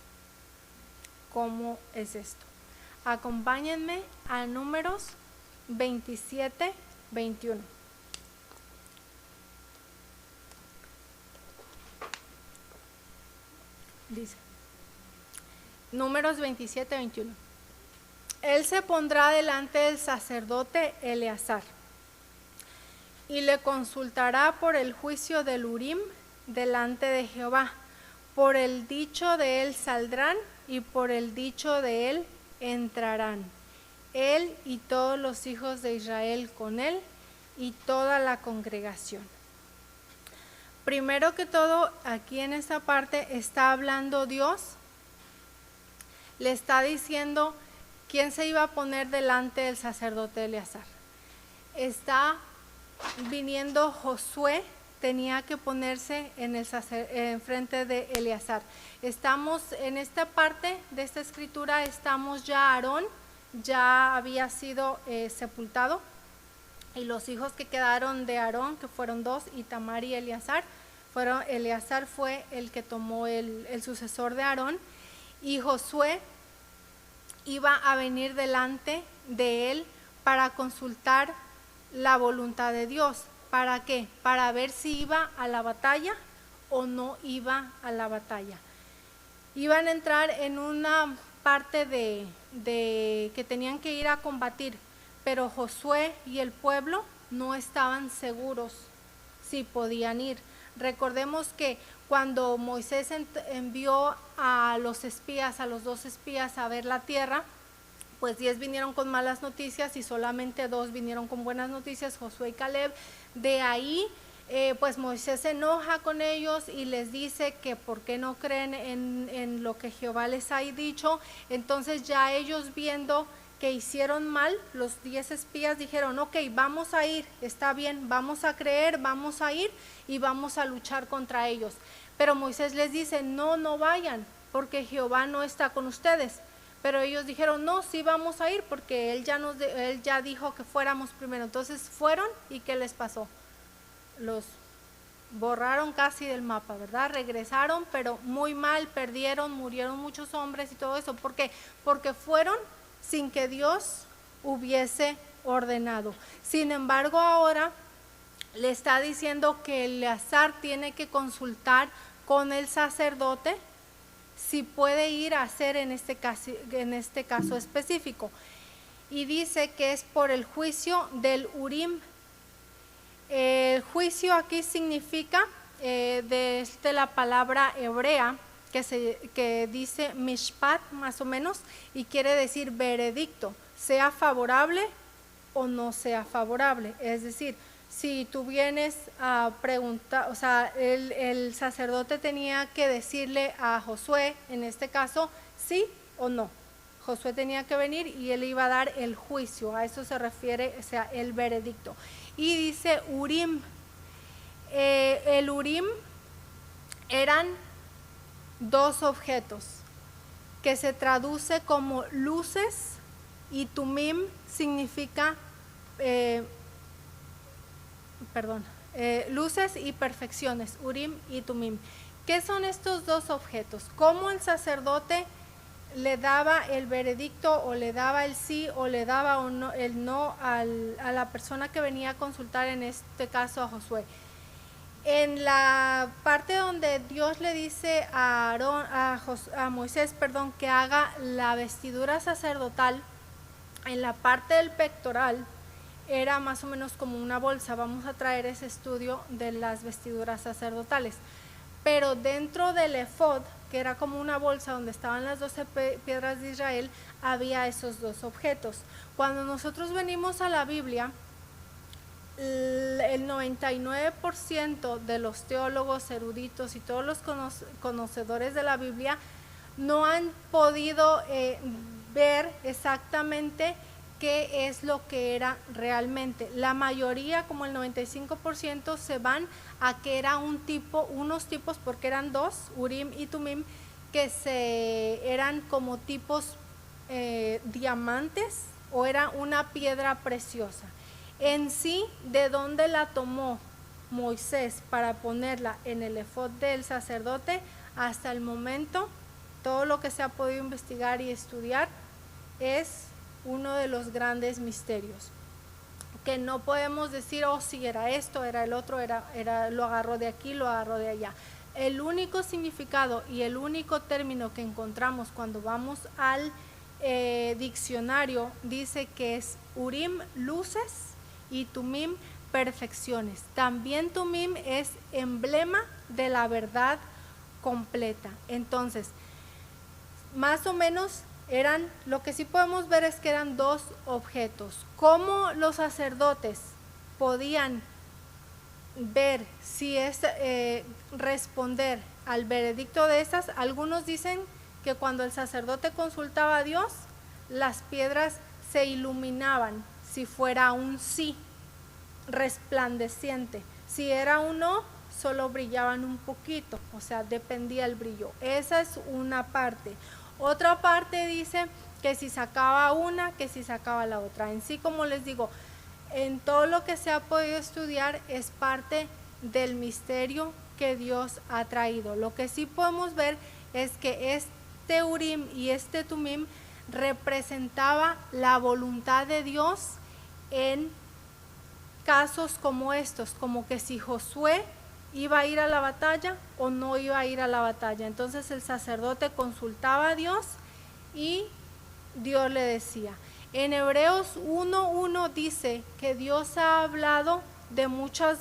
¿Cómo es esto? Acompáñenme a Números 27, 21. Dice, Números 27, 21. Él se pondrá delante del sacerdote Eleazar y le consultará por el juicio del Urim delante de Jehová. Por el dicho de él saldrán y por el dicho de él entrarán. Él y todos los hijos de Israel con él y toda la congregación. Primero que todo, aquí en esta parte está hablando Dios, le está diciendo quién se iba a poner delante del sacerdote Eleazar. Está viniendo Josué, tenía que ponerse en frente de Eleazar. Estamos en esta parte de esta escritura, estamos ya Aarón, ya había sido sepultado, y los hijos que quedaron de Aarón, que fueron 2, Itamar y Eleazar, Eleazar fue el que tomó el sucesor de Aarón, y Josué iba a venir delante de él para consultar la voluntad de Dios. ¿Para qué? Para ver si iba a la batalla o no iba a la batalla. Iban a entrar en una parte de que tenían que ir a combatir, pero Josué y el pueblo no estaban seguros si podían ir. Recordemos que cuando Moisés envió a los espías, a los 2 espías a ver la tierra, pues 10 vinieron con malas noticias y solamente 2 vinieron con buenas noticias, Josué y Caleb. De ahí pues Moisés se enoja con ellos y les dice que por qué no creen en lo que Jehová les ha dicho. Entonces ya ellos, viendo que hicieron mal, los 10 espías dijeron, ok, vamos a ir, está bien, vamos a creer, vamos a ir y vamos a luchar contra ellos. Pero Moisés les dice, no vayan, porque Jehová no está con ustedes. Pero ellos dijeron, no, sí vamos a ir, porque él ya dijo que fuéramos primero. Entonces fueron, ¿y qué les pasó? Los borraron casi del mapa, ¿verdad? Regresaron, pero muy mal, perdieron, murieron muchos hombres y todo eso. ¿Por qué? Porque fueron sin que Dios hubiese ordenado. Sin embargo, ahora le está diciendo que Eleazar tiene que consultar con el sacerdote si puede ir a hacer en este caso específico. Y dice que es por el juicio del Urim. El juicio aquí significa, desde la palabra hebrea, que dice mishpat más o menos, y quiere decir veredicto, sea favorable o no sea favorable. Es decir, si tú vienes a preguntar, o sea, el sacerdote tenía que decirle a Josué, en este caso, sí o no. Josué tenía que venir y él iba a dar el juicio, a eso se refiere, o sea, el veredicto. Y dice Urim. El Urim eran dos objetos que se traduce como luces, y Tumim significa luces y perfecciones, Urim y Tumim. ¿Qué son estos dos objetos? ¿Cómo el sacerdote le daba el veredicto, o le daba el sí, o le daba el no a la persona que venía a consultar, en este caso a Josué? En la parte donde Dios le dice a Moisés, que haga la vestidura sacerdotal, en la parte del pectoral era más o menos como una bolsa. Vamos a traer ese estudio de las vestiduras sacerdotales. Pero dentro del efod, que era como una bolsa donde estaban las 12 piedras de Israel, había esos dos objetos. Cuando nosotros venimos a la Biblia, el 99% de los teólogos eruditos y todos los conocedores de la Biblia no han podido ver exactamente qué es lo que era realmente. La mayoría, como el 95%, se van a que era unos tipos, porque eran dos, Urim y Tumim, que eran como tipos diamantes, o era una piedra preciosa. En sí, ¿de dónde la tomó Moisés para ponerla en el efod del sacerdote? Hasta el momento, todo lo que se ha podido investigar y estudiar es uno de los grandes misterios, que no podemos decir, oh, sí, era esto, era el otro, lo agarró de aquí, lo agarró de allá. El único significado y el único término que encontramos cuando vamos al diccionario dice que es Urim, luces, y Tumim, perfecciones. También Tumim es emblema de la verdad completa. Entonces, más o menos lo que sí podemos ver es que eran dos objetos. ¿Cómo los sacerdotes podían ver si es responder al veredicto de estas? Algunos dicen que cuando el sacerdote consultaba a Dios, las piedras se iluminaban, si fuera un sí, resplandeciente. Si era un no, solo brillaban un poquito, o sea, dependía el brillo. Esa es una parte. Otra parte dice que si sacaba una, que si sacaba la otra. En sí, como les digo, en todo lo que se ha podido estudiar es parte del misterio que Dios ha traído. Lo que sí podemos ver es que este Urim y este Tumim representaba la voluntad de Dios en casos como estos, como que si Josué iba a ir a la batalla o no iba a ir a la batalla. Entonces el sacerdote consultaba a Dios y Dios le decía. En Hebreos 1:1 dice que Dios ha hablado de muchas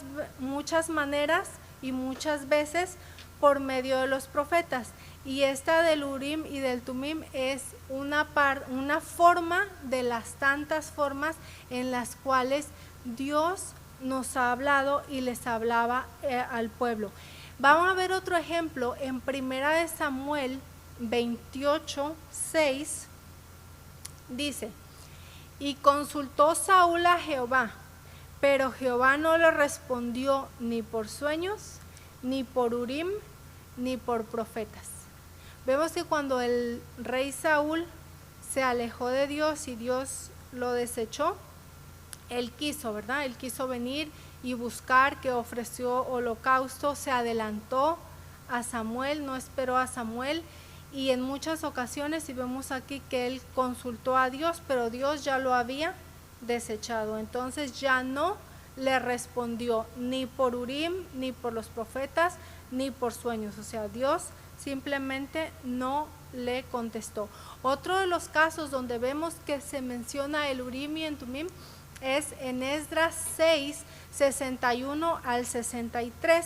maneras y muchas veces por medio de los profetas, y esta del Urim y del Tumim es una forma de las tantas formas en las cuales Dios nos ha hablado y les hablaba al pueblo. Vamos a ver otro ejemplo en 1 Samuel 28:6. Dice: y consultó Saúl a Jehová, pero Jehová no le respondió ni por sueños, ni por Urim, ni por profetas. Vemos que cuando el rey Saúl se alejó de Dios y Dios lo desechó, él quiso, ¿verdad? Él quiso venir y buscar, que ofreció holocausto, se adelantó a Samuel, no esperó a Samuel, y en muchas ocasiones, y vemos aquí que él consultó a Dios, pero Dios ya lo había desechado. Entonces ya no le respondió ni por Urim, ni por los profetas, ni por sueños. O sea, Dios simplemente no le contestó. Otro de los casos donde vemos que se menciona el Urim y el Tumim es en Esdras 6, 61 al 63.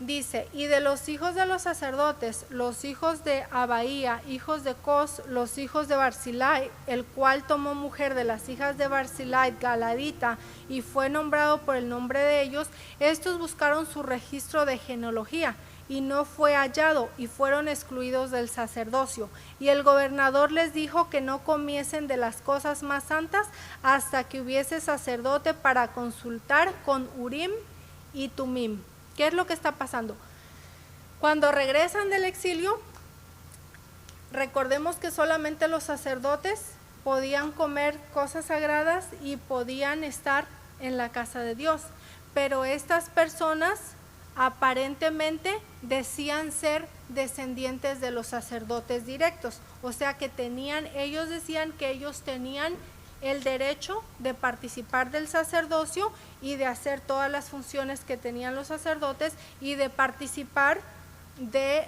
Dice: y de los hijos de los sacerdotes, los hijos de Abaía, hijos de Cos, los hijos de Barzillai, el cual tomó mujer de las hijas de Barzillai, Galadita, y fue nombrado por el nombre de ellos, estos buscaron su registro de genealogía, y no fue hallado, y fueron excluidos del sacerdocio. Y el gobernador les dijo que no comiesen de las cosas más santas hasta que hubiese sacerdote para consultar con Urim y Tumim. ¿Qué es lo que está pasando? Cuando regresan del exilio, recordemos que solamente los sacerdotes podían comer cosas sagradas y podían estar en la casa de Dios, pero estas personas aparentemente decían ser descendientes de los sacerdotes directos, o sea que ellos decían que ellos tenían el derecho de participar del sacerdocio y de hacer todas las funciones que tenían los sacerdotes y de participar de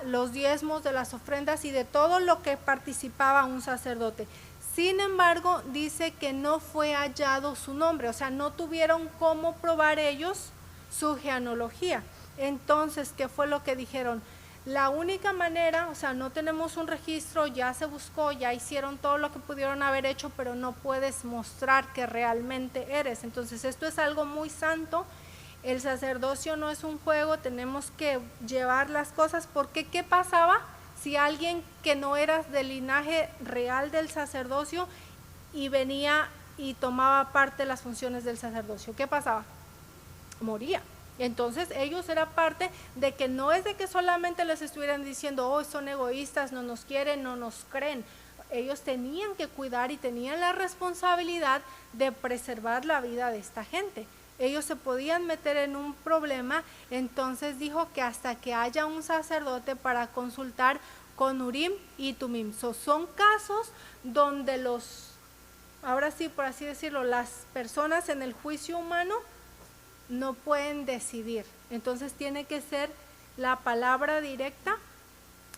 los diezmos, de las ofrendas y de todo lo que participaba un sacerdote. Sin embargo, dice que no fue hallado su nombre, o sea, no tuvieron cómo probar ellos su genealogía. Entonces, ¿qué fue lo que dijeron? La única manera, o sea, no tenemos un registro, ya se buscó, ya hicieron todo lo que pudieron haber hecho, pero no puedes mostrar que realmente eres. Entonces, esto es algo muy santo. El sacerdocio no es un juego, tenemos que llevar las cosas, porque ¿qué pasaba si alguien que no era del linaje real del sacerdocio y venía y tomaba parte de las funciones del sacerdocio? ¿Qué pasaba? Moría. Entonces ellos eran parte de que no es de que solamente les estuvieran diciendo, oh, son egoístas, no nos quieren, no nos creen. Ellos tenían que cuidar y tenían la responsabilidad de preservar la vida de esta gente. Ellos se podían meter en un problema. Entonces dijo que hasta que haya un sacerdote para consultar con Urim y Tumim. Son casos donde ahora sí, por así decirlo, las personas en el juicio humano no pueden decidir. Entonces tiene que ser la palabra directa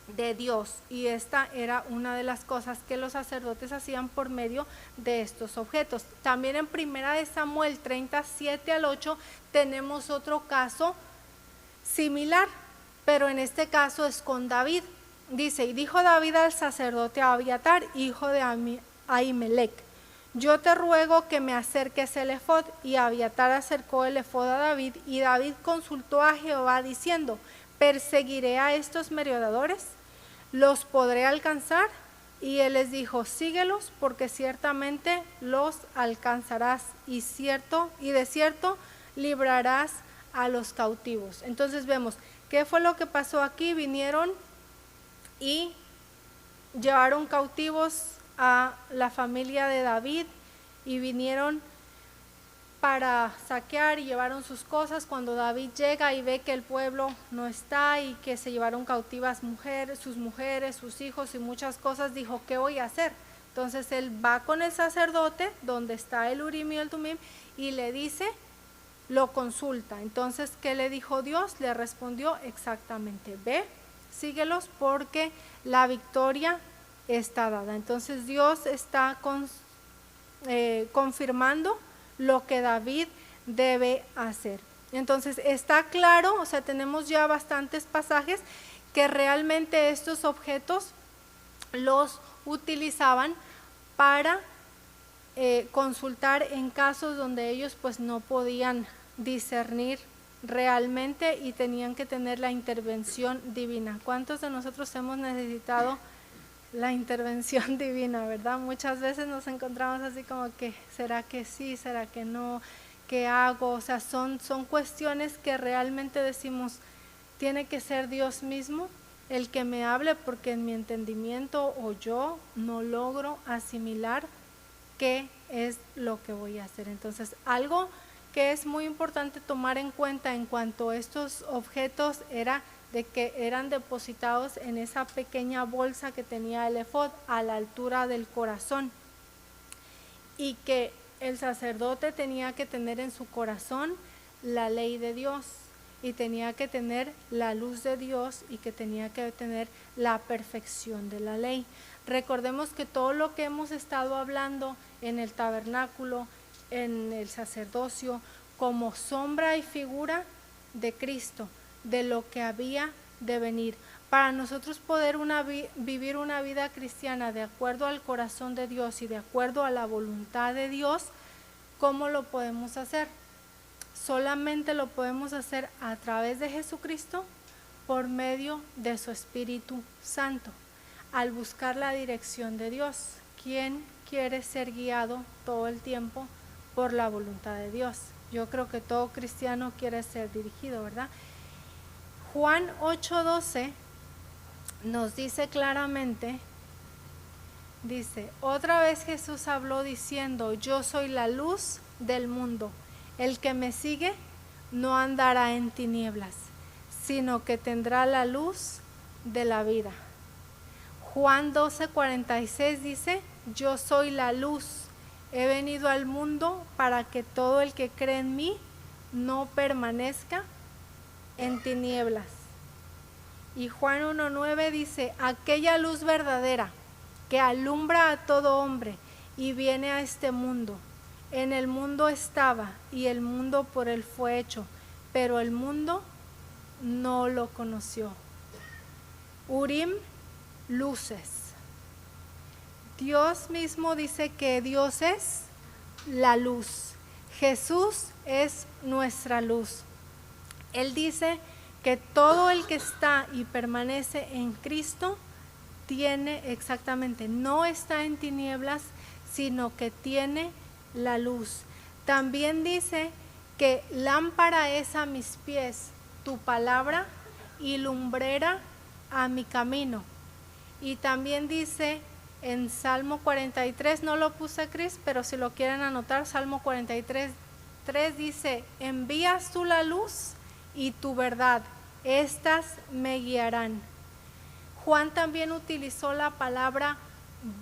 de Dios, y esta era una de las cosas que los sacerdotes hacían por medio de estos objetos. También en Primera de Samuel 37 al 8 tenemos otro caso similar, pero en este caso es con David. Dice: y dijo David al sacerdote Abiatar, hijo de Ahimelech: yo te ruego que me acerques el efod. Y Abiatar acercó el efod a David, y David consultó a Jehová diciendo: ¿perseguiré a estos merodeadores? ¿Los podré alcanzar? Y él les dijo: síguelos, porque ciertamente los alcanzarás, y de cierto librarás a los cautivos. Entonces vemos, ¿qué fue lo que pasó aquí? Vinieron y llevaron cautivos a la familia de David y vinieron para saquear y llevaron sus cosas. Cuando David llega y ve que el pueblo no está y que se llevaron cautivas sus mujeres, sus hijos y muchas cosas, dijo: ¿qué voy a hacer? Entonces él va con el sacerdote donde está el Urim y el Tumim y le dice, lo consulta. Entonces, ¿qué le dijo Dios? Le respondió exactamente: ve, síguelos, porque la victoria está dada. Entonces Dios está confirmando lo que David debe hacer. Entonces está claro, o sea, tenemos ya bastantes pasajes que realmente estos objetos los utilizaban para consultar en casos donde ellos pues no podían discernir realmente y tenían que tener la intervención divina. ¿Cuántos de nosotros hemos necesitado la intervención divina, verdad? Muchas veces nos encontramos así como que, ¿será que sí? ¿Será que no? ¿Qué hago? O sea, son cuestiones que realmente decimos, tiene que ser Dios mismo el que me hable, porque en mi entendimiento o yo no logro asimilar qué es lo que voy a hacer. Entonces, algo que es muy importante tomar en cuenta en cuanto a estos objetos era de que eran depositados en esa pequeña bolsa que tenía el efod a la altura del corazón, y que el sacerdote tenía que tener en su corazón la ley de Dios, y tenía que tener la luz de Dios, y que tenía que tener la perfección de la ley. Recordemos que todo lo que hemos estado hablando en el tabernáculo, en el sacerdocio, como sombra y figura de Cristo, de lo que había de venir. Para nosotros poder vivir una vida cristiana de acuerdo al corazón de Dios y de acuerdo a la voluntad de Dios, ¿cómo lo podemos hacer? Solamente lo podemos hacer a través de Jesucristo, por medio de su Espíritu Santo, al buscar la dirección de Dios. ¿Quién quiere ser guiado todo el tiempo por la voluntad de Dios? Yo creo que todo cristiano quiere ser dirigido, ¿verdad? Juan 8:12 nos dice claramente, dice: otra vez Jesús habló diciendo: yo soy la luz del mundo. El que me sigue no andará en tinieblas, sino que tendrá la luz de la vida. Juan 12:46 dice: yo soy la luz. He venido al mundo para que todo el que cree en mí no permanezca en tinieblas. Y Juan 1:9 dice: aquella luz verdadera que alumbra a todo hombre y viene a este mundo. En el mundo estaba, y el mundo por él fue hecho, pero el mundo no lo conoció. Urim, luces. Dios mismo dice que Dios es la luz. Jesús es nuestra luz. Él dice que todo el que está y permanece en Cristo tiene exactamente, no está en tinieblas, sino que tiene la luz. También dice que lámpara es a mis pies tu palabra y lumbrera a mi camino. Y también dice en Salmo 43, no lo puse, Cris, pero si lo quieren anotar, Salmo 43:3 dice: envías tú la luz y tu verdad, estas me guiarán. Juan también utilizó la palabra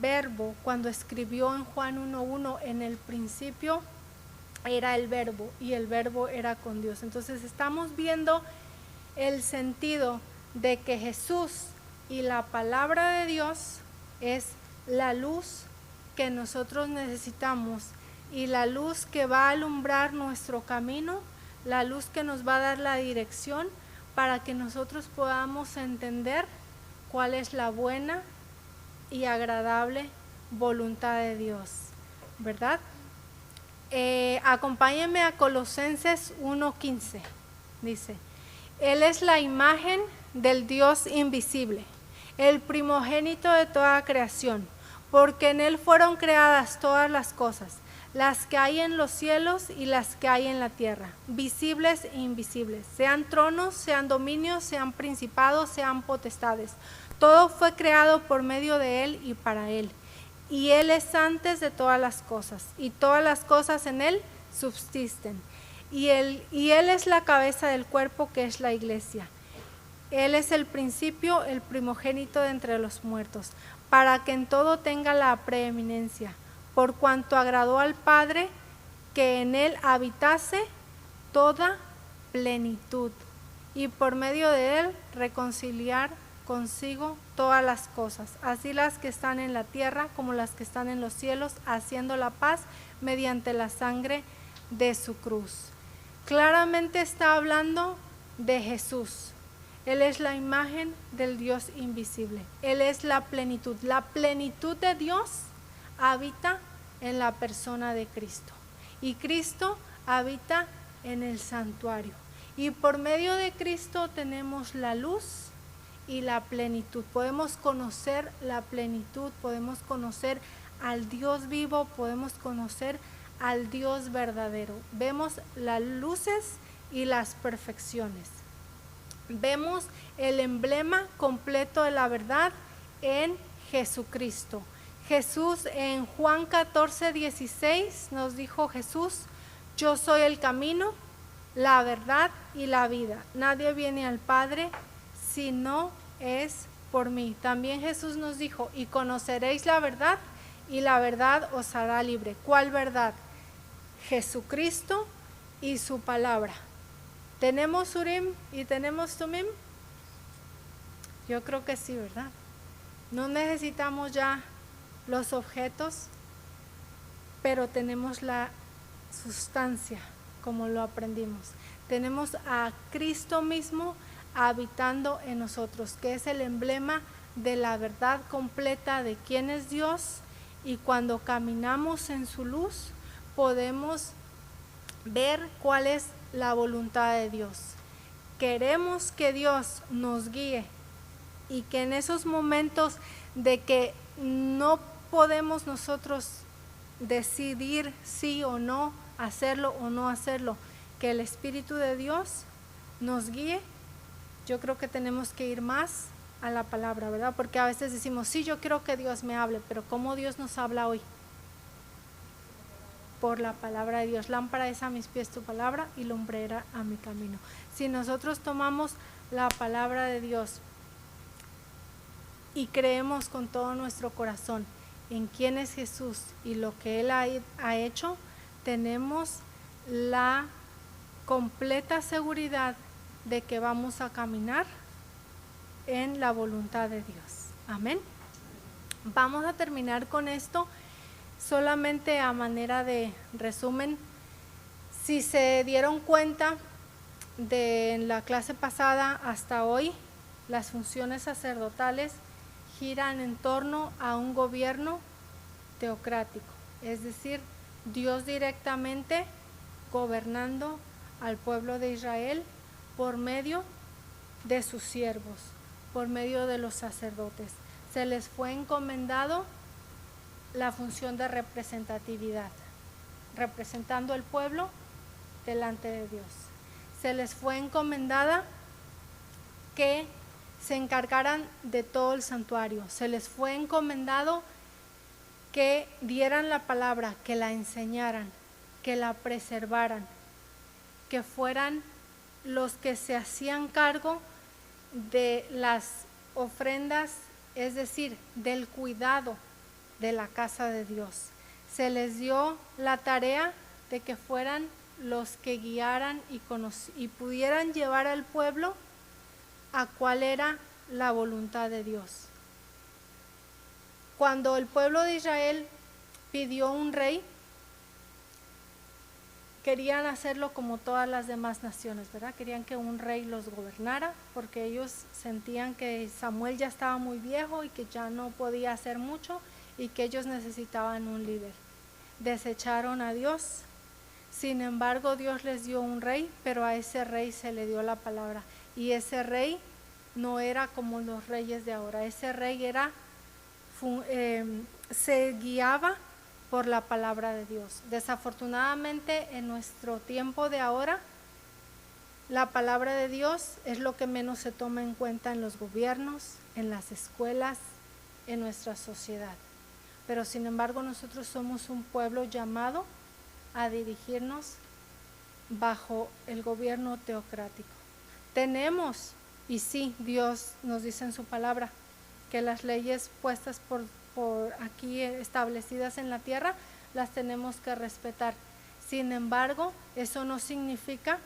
verbo cuando escribió en Juan 1:1: en el principio era el verbo, y el verbo era con Dios. Entonces estamos viendo el sentido de que Jesús y la palabra de Dios es la luz que nosotros necesitamos, y la luz que va a alumbrar nuestro camino, la luz que nos va a dar la dirección para que nosotros podamos entender cuál es la buena y agradable voluntad de Dios, ¿verdad? Acompáñenme a Colosenses 1:15. Dice: Él es la imagen del Dios invisible, el primogénito de toda creación, porque en Él fueron creadas todas las cosas, las que hay en los cielos y las que hay en la tierra, visibles e invisibles, sean tronos, sean dominios, sean principados, sean potestades. Todo fue creado por medio de Él y para Él. Y Él es antes de todas las cosas, y todas las cosas en Él subsisten. Y Él es la cabeza del cuerpo, que es la iglesia. Él es el principio, el primogénito de entre los muertos, para que en todo tenga la preeminencia, por cuanto agradó al Padre que en Él habitase toda plenitud, y por medio de Él reconciliar consigo todas las cosas, así las que están en la tierra como las que están en los cielos, haciendo la paz mediante la sangre de su cruz. Claramente está hablando de Jesús. Él es la imagen del Dios invisible. Él es la plenitud. La plenitud de Dios habita en la persona de Cristo. Y Cristo habita en el santuario. Y por medio de Cristo tenemos la luz y la plenitud. Podemos conocer la plenitud, podemos conocer al Dios vivo, podemos conocer al Dios verdadero. Vemos las luces y las perfecciones. Vemos el emblema completo de la verdad en Jesucristo. Jesús en Juan 14:16 nos dijo Jesús: yo soy el camino, la verdad y la vida. Nadie viene al Padre si no es por mí. También Jesús nos dijo, y conoceréis la verdad, y la verdad os hará libre. ¿Cuál verdad? Jesucristo y su palabra. ¿Tenemos Urim y tenemos Tumim? Yo creo que sí, ¿verdad? No necesitamos ya los objetos, pero tenemos la sustancia, como lo aprendimos. Tenemos a Cristo mismo habitando en nosotros, que es el emblema de la verdad completa de quién es Dios, y cuando caminamos en su luz podemos ver cuál es la voluntad de Dios. Queremos que Dios nos guíe y que en esos momentos de que no podemos nosotros decidir sí o no, hacerlo o no hacerlo, que el Espíritu de Dios nos guíe. Yo creo que tenemos que ir más a la palabra, ¿verdad? Porque a veces decimos, sí, yo quiero que Dios me hable, pero ¿cómo Dios nos habla hoy? Por la palabra de Dios. Lámpara es a mis pies tu palabra y lumbrera a mi camino. Si nosotros tomamos la palabra de Dios y creemos con todo nuestro corazón en quién es Jesús y lo que Él ha hecho, tenemos la completa seguridad de que vamos a caminar en la voluntad de Dios. Amén. Vamos a terminar con esto solamente a manera de resumen. Si se dieron cuenta de en la clase pasada hasta hoy, las funciones sacerdotales giran en torno a un gobierno teocrático, es decir, Dios directamente gobernando al pueblo de Israel por medio de sus siervos, por medio de los sacerdotes. Se les fue encomendado la función de representatividad, representando al pueblo delante de Dios. Se les fue encomendada que se encargaran de todo el santuario. Se les fue encomendado que dieran la palabra, que la enseñaran, que la preservaran, que fueran los que se hacían cargo de las ofrendas, es decir, del cuidado de la casa de Dios. Se les dio la tarea de que fueran los que guiaran y pudieran llevar al pueblo a cuál era la voluntad de Dios. Cuando el pueblo de Israel pidió un rey, querían hacerlo como todas las demás naciones, ¿verdad? Querían que un rey los gobernara, porque ellos sentían que Samuel ya estaba muy viejo y que ya no podía hacer mucho y que ellos necesitaban un líder. Desecharon a Dios. Sin embargo, Dios les dio un rey, pero a ese rey se le dio la palabra. Y ese rey no era como los reyes de ahora. Ese rey era, se guiaba por la palabra de Dios. Desafortunadamente, en nuestro tiempo de ahora, la palabra de Dios es lo que menos se toma en cuenta en los gobiernos, en las escuelas, en nuestra sociedad. Pero sin embargo, nosotros somos un pueblo llamado a dirigirnos bajo el gobierno teocrático. Tenemos, y sí, Dios nos dice en su palabra, que las leyes puestas por aquí establecidas en la tierra, las tenemos que respetar. Sin embargo, eso no significa,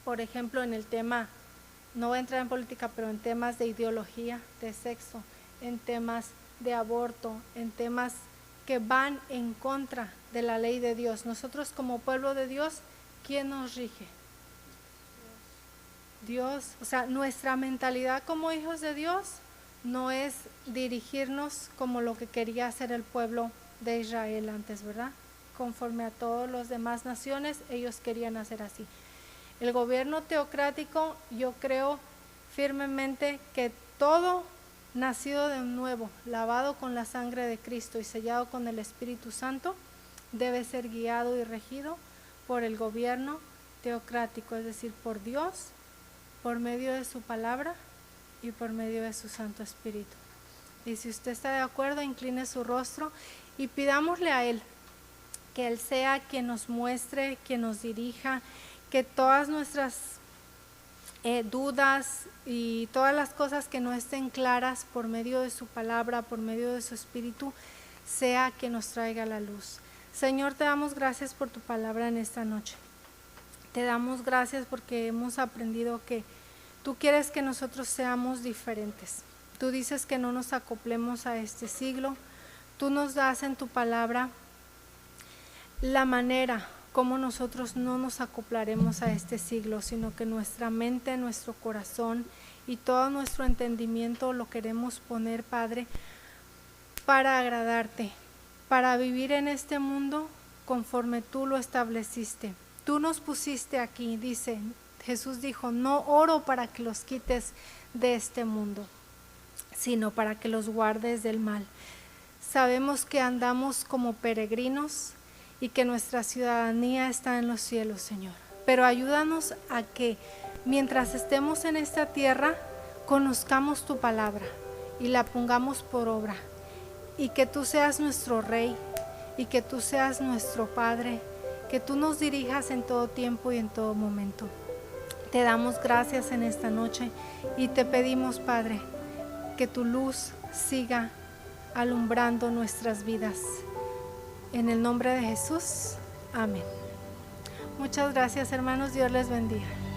por ejemplo, en el tema, no voy a entrar en política, pero en temas de ideología, de sexo, en temas de aborto, en temas que van en contra de la ley de Dios. Nosotros como pueblo de Dios, ¿quién nos rige? Dios. O sea, nuestra mentalidad como hijos de Dios no es dirigirnos como lo que quería hacer el pueblo de Israel antes, ¿verdad? Conforme a todas las demás naciones, ellos querían hacer así. El gobierno teocrático, yo creo firmemente que todo nacido de nuevo, lavado con la sangre de Cristo y sellado con el Espíritu Santo, debe ser guiado y regido por el gobierno teocrático, es decir, por Dios, por medio de su palabra y por medio de su Santo Espíritu. Y si usted está de acuerdo, incline su rostro y pidámosle a Él que Él sea quien nos muestre, quien nos dirija, que todas nuestras dudas y todas las cosas que no estén claras por medio de su palabra, por medio de su espíritu, sea que nos traiga la luz. Señor, te damos gracias por tu palabra en esta noche. Te damos gracias porque hemos aprendido que tú quieres que nosotros seamos diferentes. Tú dices que no nos acoplemos a este siglo. Tú nos das en tu palabra la manera como nosotros no nos acoplaremos a este siglo, sino que nuestra mente, nuestro corazón y todo nuestro entendimiento lo queremos poner, Padre, para agradarte, para vivir en este mundo conforme tú lo estableciste. Tú nos pusiste aquí, dice, Jesús dijo, no oro para que los quites de este mundo, sino para que los guardes del mal. Sabemos que andamos como peregrinos y que nuestra ciudadanía está en los cielos, Señor. Pero ayúdanos a que mientras estemos en esta tierra, conozcamos tu palabra y la pongamos por obra. Y que tú seas nuestro Rey y que tú seas nuestro Padre, que tú nos dirijas en todo tiempo y en todo momento. Te damos gracias en esta noche y te pedimos, Padre, que tu luz siga alumbrando nuestras vidas. En el nombre de Jesús, amén. Muchas gracias, hermanos. Dios les bendiga.